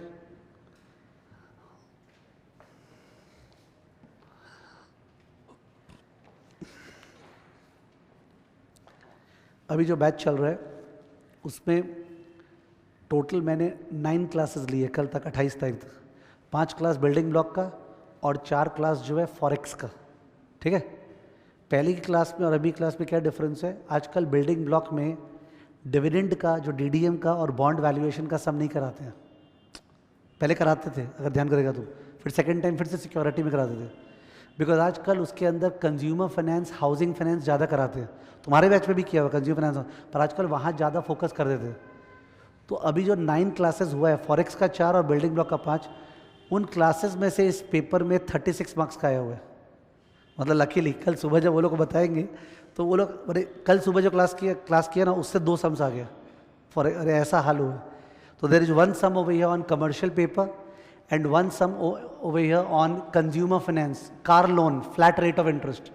अभी जो बैच चल रहा है उसमें टोटल मैंने 9 क्लासेस लिए कल तक, 28 तारीख तक. 5 क्लास बिल्डिंग ब्लॉक का और 4 क्लास जो है फॉरेक्स का. ठीक है. पहली की क्लास में और अभी क्लास में क्या डिफरेंस है, आजकल बिल्डिंग ब्लॉक में डिविडेंड का, जो डीडीएम का और बॉन्ड वैल्यूएशन का सब नहीं कराते हैं. पहले कराते थे, अगर ध्यान करेगा तो, फिर सेकेंड टाइम फिर से सिक्योरिटी में कराते थे. बिकॉज आजकल उसके अंदर कंज्यूमर फाइनेंस, हाउसिंग फाइनेंस ज़्यादा कराते हैं. तुम्हारे बैच में भी किया हुआ कंज्यूमर फाइनेंस, पर आजकल वहाँ ज़्यादा फोकस कर देते हैं. तो अभी जो 9 क्लासेस हुआ है, फॉरेक्स का 4 और बिल्डिंग ब्लॉक का 5, उन क्लासेस में से इस पेपर में 36 मार्क्स का आया हुआ है. मतलब लकीली कल सुबह जब वो लोग को बताएंगे तो वो लोग, अरे कल सुबह जो क्लास किया ना उससे 2 सम्स आ गया. अरे ऐसा हाल हुआ. तो there is 1 sum over here on commercial paper and 1 sum over here on consumer finance, car loan, flat rate of interest.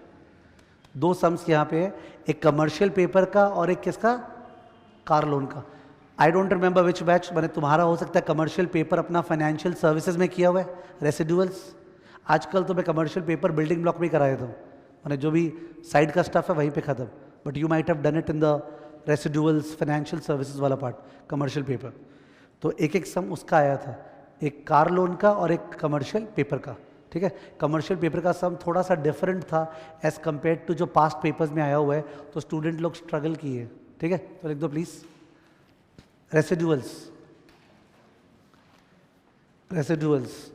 2 sums यहाँ पे है, एक कमर्शियल पेपर का और एक किसका, कार लोन का. I don't remember which batch, मैंने तुम्हारा हो सकता है कमर्शियल पेपर अपना फाइनेंशियल सर्विसेज में किया हुआ है, रेसिडुअल्स. आजकल तो मैं कमर्शियल पेपर बिल्डिंग ब्लॉक में ही करा देता हूँ, मैंने जो भी साइड का स्टफ है वहीं पे खत्म. But you might have done it in the residuals financial services वाला पार्ट, कमर्शियल पेपर. तो एक सम उसका आया था, एक कार लोन का और एक कमर्शियल पेपर का. ठीक है. कमर्शियल पेपर का सम थोड़ा सा डिफरेंट था एज कंपेयर टू जो पास्ट पेपर्स में आया हुआ है, तो स्टूडेंट लोग स्ट्रगल किए. ठीक है. तो लिख दो please residuals. Residuals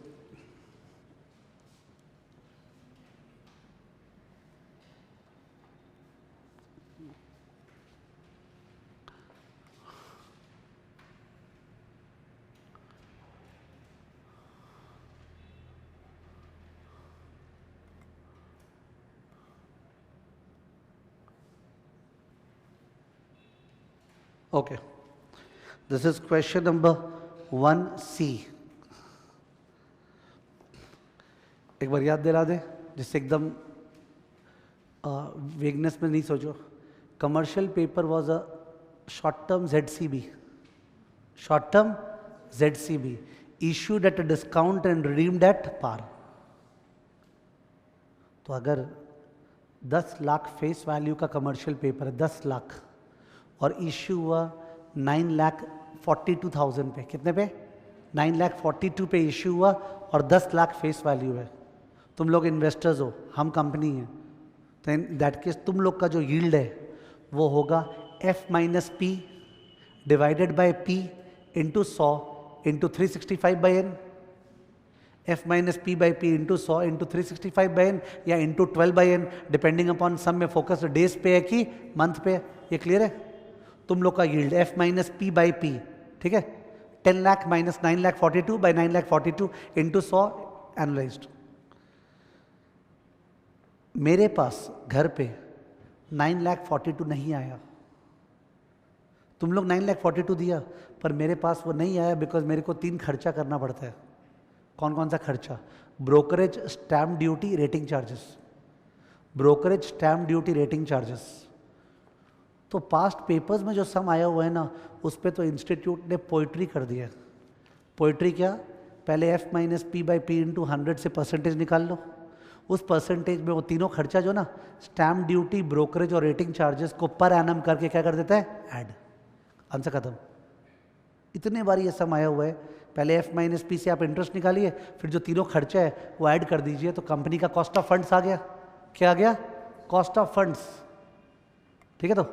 Okay, this is question number 1C. एक बार याद दिला दे जिससे एकदम वेगनेस में नहीं सोचो. Commercial paper was a short term ZCB, short term ZCB issued at a discount and redeemed at par. तो अगर 10 लाख फेस वैल्यू का कमर्शियल पेपर है, 10 लाख, और इश्यू हुआ 9,42,000 पे. कितने पे? 9,42,000 पे इश्यू हुआ और 10 लाख फेस वैल्यू है. तुम लोग इन्वेस्टर्स हो, हम कंपनी हैं, तो इन दैट केस तुम लोग का जो यील्ड है वो होगा F minus P divided by P into 100 into 365 by N. F minus P by P into 100 into 365/n या इंटू 12/n डिपेंडिंग अपॉन सम में फोकस डेज पे है कि मंथ पे है। ये क्लियर है? तुम लोग का yield F minus P by P, ठीक है, 10 लाख माइनस 9,42,000 बाई 9,42,000 इंटू 100 एनुलाइज्ड। मेरे पास घर पे 9,42,000 नहीं आया, तुम लोग 9,42,000 दिया, पर मेरे पास वो नहीं आया बिकॉज मेरे को 3 खर्चा करना पड़ता है। कौन कौन सा खर्चा? Brokerage, stamp duty, rating charges. Brokerage, stamp duty, rating charges. तो पास्ट पेपर्स में जो सम आया हुआ है ना, उस पर तो इंस्टीट्यूट ने पोइट्री कर दिया। पोइट्री क्या? पहले F minus P by P into 100 से परसेंटेज निकाल लो, उस परसेंटेज में वो तीनों खर्चा जो ना, स्टैम्प ड्यूटी, ब्रोकरेज और रेटिंग चार्जेस को पर एनम करके क्या कर देता है? ऐड। आंसर खत्म। इतने बार ये सम आया हुआ है, पहले F माइनस पी से आप इंटरेस्ट निकालिए, फिर जो तीनों खर्चा है वो ऐड कर दीजिए, तो कंपनी का कॉस्ट ऑफ फंड्स आ गया। क्या आ गया? Cost of funds. ठीक है, तो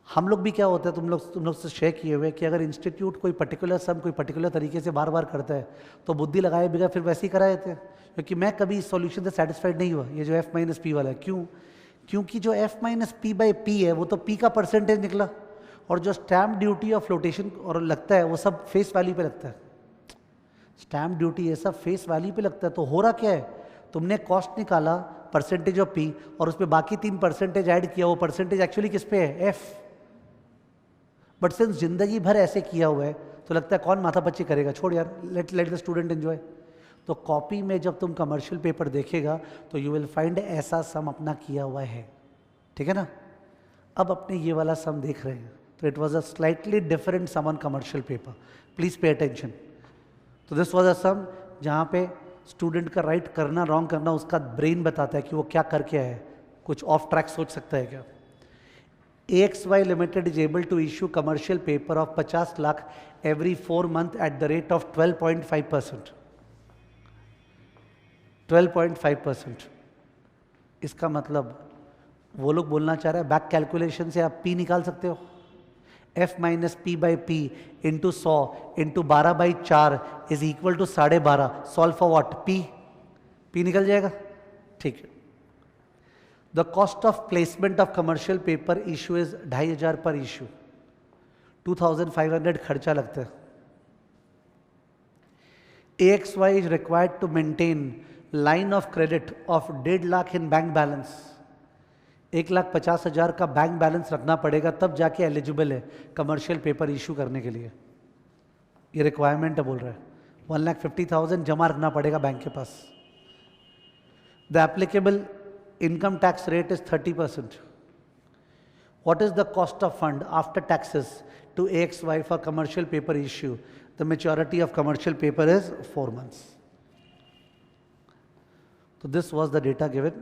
हम लोग भी क्या होता है, तुम लोग से शेयर किए हुए कि अगर इंस्टीट्यूट कोई पर्टिकुलर सम कोई पर्टिकुलर तरीके से बार बार करता है तो बुद्धि लगाए बिना फिर वैसे ही करा देते हैं। क्योंकि मैं कभी इस सॉल्यूशन से सेटिस्फाइड नहीं हुआ, ये जो F माइनस पी वाला है। क्यों? क्योंकि जो F minus P by P है वो तो P का परसेंटेज निकला, और जो स्टैम्प ड्यूटी और फ्लोटेशन और लगता है वो सब फेस वैल्यू पे लगता है। स्टैम्प ड्यूटी ये सब फेस वैल्यू पे लगता है। तो हो रहा क्या है, तुमने कॉस्ट निकाला परसेंटेज ऑफ P और उस पर बाकी 3 परसेंटेज ऐड किया, वो परसेंटेज एक्चुअली किस पे है? F। बट सिंस जिंदगी भर ऐसे किया हुआ है तो लगता है कौन माथा पच्ची करेगा, छोड़ यार, लेट द स्टूडेंट एंजॉय। तो कॉपी में जब तुम कमर्शियल पेपर देखेगा तो यू विल फाइंड ऐसा सम अपना किया हुआ है। ठीक है ना? अब अपने ये वाला सम देख रहे हैं, तो it was a slightly different sum on commercial paper, please pay attention. तो दिस वॉज अ सम जहाँ पे स्टूडेंट का राइट करना रॉन्ग करना उसका ब्रेन बताता है कि वो क्या करके आया है, कुछ ऑफ ट्रैक सोच सकता है क्या। AXY Limited is able to issue commercial paper of 50 lakh every 4 months at the rate of 12.5%. 12.5%। इसका मतलब वो लोग बोलना चाह रहे हैं, बैक कैलकुलेशन से आप P निकाल सकते हो। F minus P by P into 100 into 12/4 is equal to 12.5। Solve for what? P निकल जाएगा। ठीक है। The cost of placement of commercial paper issue is 2,500 पर issue, 2,500 खर्चा लगता है। AXY is required to maintain line of credit of 1.5 lakh in bank balance। 1,50,000 का bank balance रखना पड़ेगा तब जाके एलिजिबल है कमर्शियल पेपर इशू करने के लिए। ये रिक्वायरमेंट है, बोल रहा है 1,50,000 जमा रखना पड़ेगा बैंक के पास। The applicable income tax rate is 30%. What is the cost of fund after taxes to AXY for commercial paper issue? The maturity of commercial paper is 4 months. So this was the data given.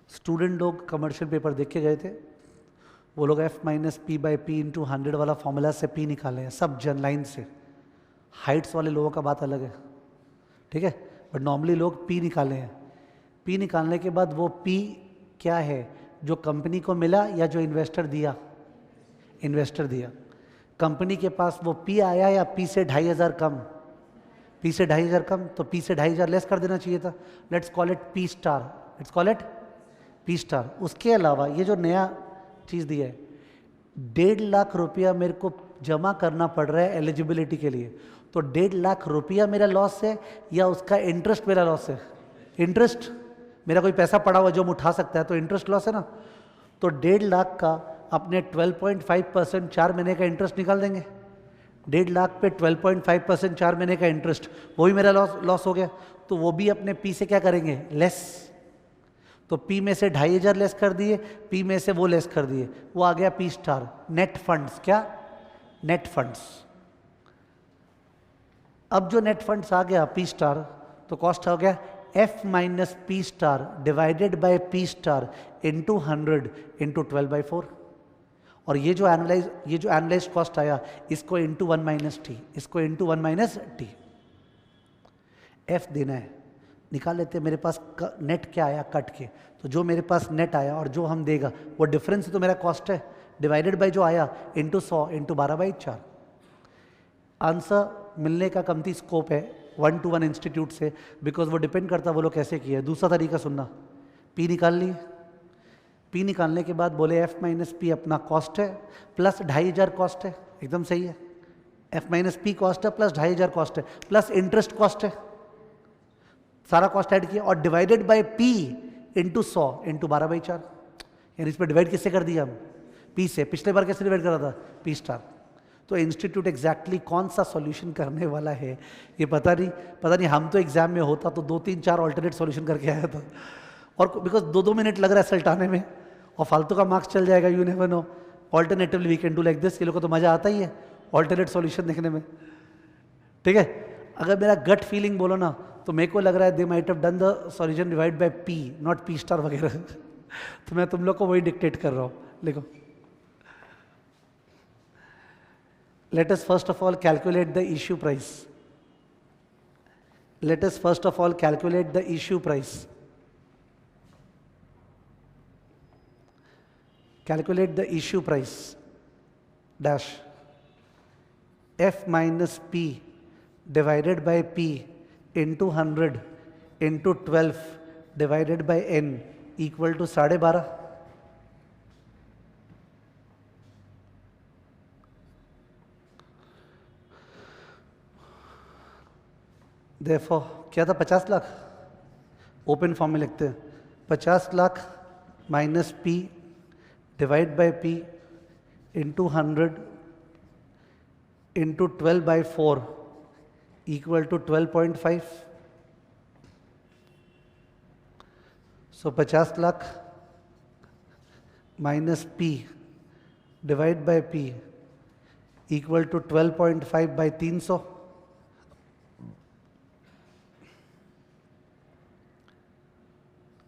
Student लोग commercial paper देख के गए थे, वो लोग F minus P by P into 100 वाला formula से P निकाले हैं, सब जन लाइन से। हाइट्स वाले लोगों का बात अलग है, ठीक है, बट नॉर्मली लोग P निकाले हैं। P निकालने के बाद वो P क्या है, जो कंपनी को मिला या जो इन्वेस्टर दिया? इन्वेस्टर दिया। कंपनी के पास वो P आया या P से 2,500 कम? P से 2,500 कम, तो P से 2,500 लेस कर देना चाहिए था। Let's call it P star, let's call it P star. उसके अलावा ये जो नया चीज़ दिया है, 1.5 लाख रुपया मेरे को जमा करना पड़ रहा है एलिजिबिलिटी के लिए, तो 1.5 लाख रुपया मेरा लॉस है या उसका इंटरेस्ट मेरा लॉस है? इंटरेस्ट। मेरा कोई पैसा पड़ा हुआ जो हम उठा सकता है, तो इंटरेस्ट लॉस है ना। तो 1.5 लाख का अपने 12.5% 4 महीने का इंटरेस्ट निकाल देंगे। 1.5 लाख पे 12.5% 4 महीने का इंटरेस्ट, वो भी मेरा लॉस हो गया। तो वो भी अपने P से क्या करेंगे? लेस। तो P में से 2,500 लेस कर दिए, P में से वो लेस कर दिए, वो आ गया P स्टार। नेट फंड्स क्या? Net funds. अब जो नेट फंड्स आ गया P स्टार, तो कॉस्ट हो गया F minus P star divided by P star into 100 into 12/4। और ये जो एनालाइज कॉस्ट आया, इसको इंटू 1 माइनस टी, इसको इंटू 1 माइनस टी। F देना है, निकाल लेते हैं। मेरे पास नेट क्या आया कट के, तो जो मेरे पास नेट आया और जो हम देगा वो डिफरेंस तो मेरा कॉस्ट है, डिवाइडेड बाय जो आया इंटू 100 इंटू 12/4। आंसर मिलने का कमती स्कोप है 1-to-1 इंस्टीट्यूट से, बिकॉज वो डिपेंड करता है वो लोग कैसे किए। दूसरा तरीका सुनना, पी निकाल लिए, पी निकालने के बाद बोले एफ माइनस पी अपना कॉस्ट है प्लस 2500 कॉस्ट है, एकदम सही है। एफ माइनस पी कॉस्ट है प्लस 2500 कॉस्ट है प्लस इंटरेस्ट कॉस्ट है, सारा कॉस्ट ऐड किया और divided bye P into 100 into 12/4, यानी इस पर डिवाइड किससे कर दिया हम, पी से। पिछले बार कैसे डिवाइड करा था, पी स्टार। तो इंस्टीट्यूट एग्जैक्टली कौन सा सॉल्यूशन करने वाला है ये पता नहीं। हम तो एग्जाम में होता तो 2-3-4 ऑल्टरनेट सॉल्यूशन करके आया था, और बिकॉज 2-2 मिनट लग रहा है सल्टाने में और फालतू का मार्क्स चल जाएगा, you never know. Alternatively we can do like this. ये लोग को तो मजा आता ही है ऑल्टरनेट सॉल्यूशन देखने में, ठीक है। अगर मेरा गट फीलिंग बोलो ना तो मेरे को लग रहा है they might have done the solution divide by P, not P star वगैरह। तो मैं तुम लोग को वही डिक्टेट कर रहा हूँ। देखो, let us first of all calculate the issue price. Let us first of all calculate the issue price. Calculate the issue price dash f minus p divided by p into 100 into 12 divided by n equal to 12.5। Therefore, क्या था, 50 lakh. Open form में लिखते हैं 50 lakh minus P divide by P into 100 into 12/4 equal to 12.5। So 50 lakh minus P divide by P equal to 12.5/300।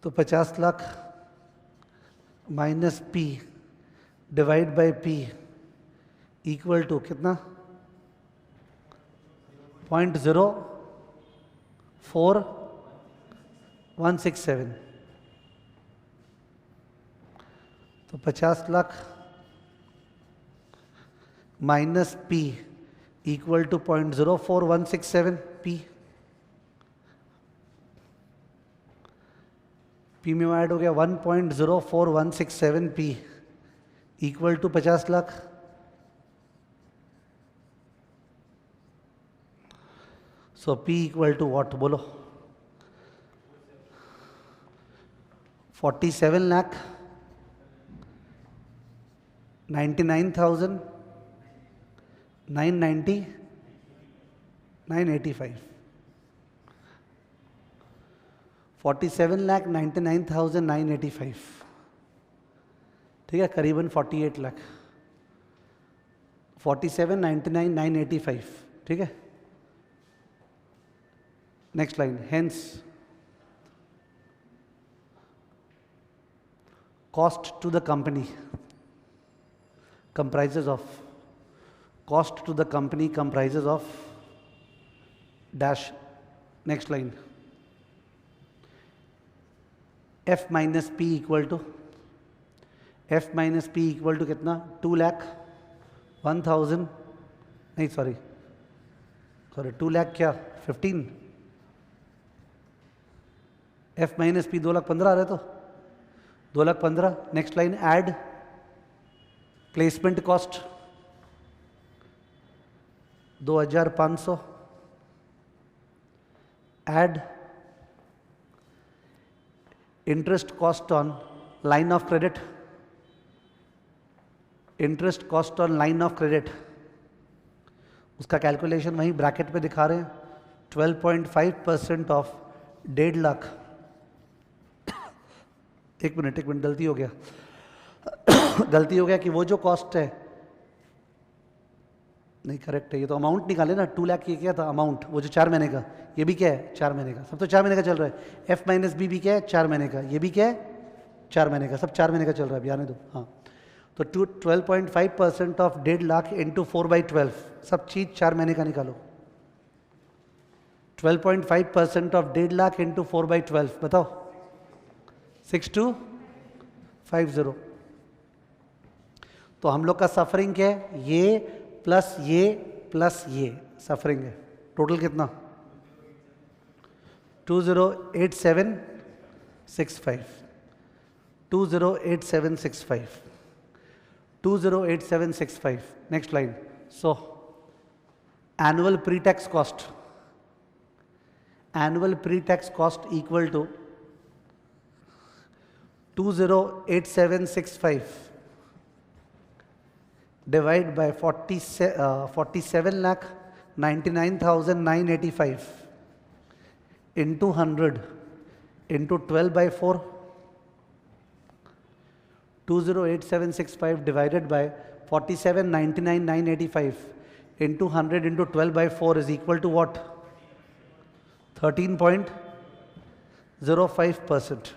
तो 50 lakh minus P divide by P equal to कितना, 0.04167। तो 50 lakh minus P equal to 0.04167 P. P में add हो गया 1.04167 P equal to 50 lakh. So P equal to what बोलो, 47,99,985। 47,99,985, ठीक है, करीबन 48 लाख। 47,99,985, ठीक है। Next line, hence cost to the company comprises of, cost to the company comprises of dash, next line, f minus p equal to, f minus p equal to कितना, 2,01,000, नहीं sorry 2 lakh क्या 15, f minus P 2,15,000 आ रहे तो 2,15,000। Next line, add placement cost 2,500, add interest cost on line of credit, interest cost on line of credit, उसका calculation वहीं bracket पे दिखा रहे हैं, 12.5% ऑफ 1.5 लाख। एक मिनट गलती हो गया गलती हो गया कि वो जो कॉस्ट है, नहीं करेक्ट है, ये तो अमाउंट निकाले ना, 2 लाख ये क्या था अमाउंट, वो जो 4 महीने का, ये भी क्या है 4 महीने का, सब तो 4 महीने का चल रहा है। एफ माइनस बी भी क्या है 4 महीने का, ये भी क्या है 4 महीने का, सब 4 महीने का चल रहा है, अभी आने दो। हाँ, तो 12.5% ऑफ 1.5 लाख इंटू 4/12, सब चीज 4 महीने का निकालो। 12.5% ऑफ 1.5 लाख इंटू 4/12, बताओ 6250। तो हम लोग का सफरिंग क्या है, ये प्लस ये प्लस ये सफरिंग है, टोटल कितना 208765 208765 208765. Next line. So annual pre-tax cost equal to 208765 divide by 47,99,985 into 100 into 12 by 4. 208765 divided by 47,99,985 into 100 into 12 by 4 is equal to what? 13.05%.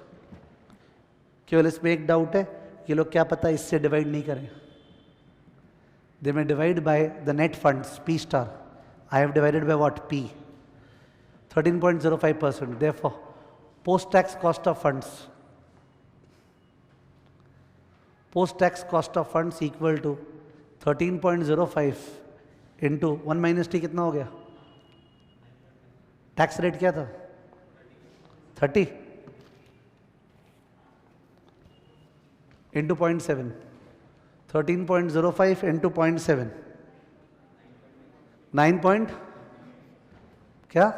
केवल इसमें एक डाउट है, ये लोग क्या पता इससे डिवाइड नहीं करें. They may divide by the net funds, P star. I have divided by what? P. 13.05%. Therefore, post-tax cost of funds equal to 13.05 into 1 minus T कितना हो गया? टैक्स रेट क्या था? 30 into 0.7. 13.05 into 0.7. 9 point क्या?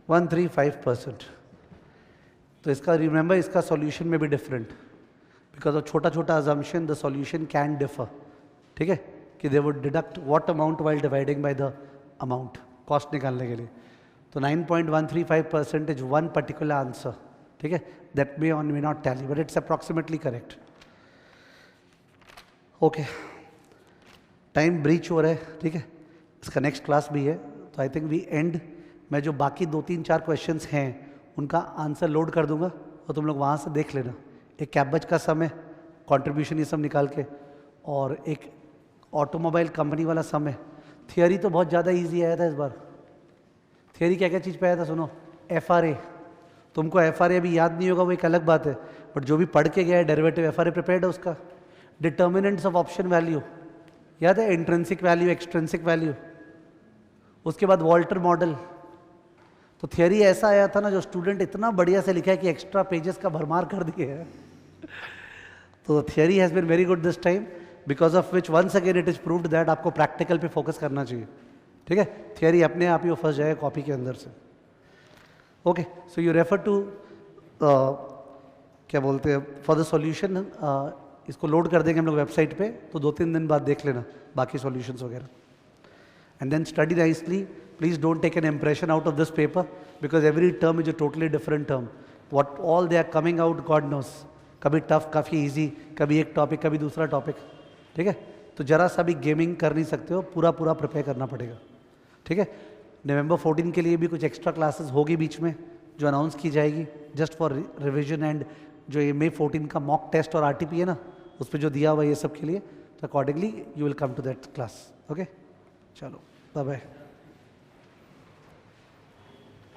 135%. तो इसका रिमेंबर, इसका solution में भी डिफरेंट, बिकॉज ऑफ छोटा छोटा assumption the solution can differ. ठीक है, कि they would deduct what amount while dividing by the amount cost निकालने के लिए. तो 9.135% इज वन पर्टिकुलर आंसर. ठीक है, that may on may not tally but it's approximately correct. Okay, time breach हो रहा है. ठीक है, इसका नेक्स्ट क्लास भी है, तो आई थिंक वी एंड. मैं जो बाकी 2-3-4 क्वेश्चंस हैं उनका आंसर लोड कर दूंगा और तुम लोग वहाँ से देख लेना. एक कैबज का सम है, कॉन्ट्रीब्यूशन ये सब निकाल के, और एक ऑटोमोबाइल कंपनी वाला सम है. थियोरी तो बहुत ज़्यादा इजी आया था इस बार. थियोरी क्या क्या चीज़ पे आया था सुनो. FRA, तुमको FRA अभी याद नहीं होगा वो एक अलग बात है, बट जो भी पढ़ के गया है डेरिवेटिव FRA प्रिपेयर्ड है उसका. डिटर्मिनेंट्स ऑफ ऑप्शन वैल्यू याद है, इंट्रिंसिक वैल्यू, एक्सट्रिंसिक वैल्यू. उसके बाद वॉल्टर मॉडल. तो थियरी ऐसा आया था ना, जो स्टूडेंट इतना बढ़िया से लिखा है कि एक्स्ट्रा पेजेस का भरमार कर दिए है. तो theory has been very good this time, because of which once again it is proved that आपको प्रैक्टिकल पे फोकस करना चाहिए. ठीक है, थियरी अपने आप ही वो फंस जाएगा कॉपी के अंदर से. Okay, so you refer to क्या बोलते हैं फॉर द सॉल्यूशन. इसको लोड कर देंगे हम लोग वेबसाइट पे, तो 2-3 दिन बाद देख लेना बाकी सॉल्यूशंस वगैरह. And then study nicely. Please don't take an impression out of this paper, because every term is a totally different term. What all they are coming out, God knows. कभी tough, काफ़ी easy, कभी एक topic, कभी दूसरा topic. ठीक है, तो जरा सा भी गेमिंग कर नहीं सकते हो, पूरा प्रिपेयर करना पड़ेगा. ठीक है, November 14 के लिए भी कुछ एक्स्ट्रा क्लासेस होगी बीच में जो अनाउंस की जाएगी जस्ट फॉर रिविजन. एंड जो ये May 14 का मॉक टेस्ट और RTP है ना, उस पर जो दिया हुआ ये सब के लिए, तो accordingly you will come to that class. Okay, चलो बाय बाय.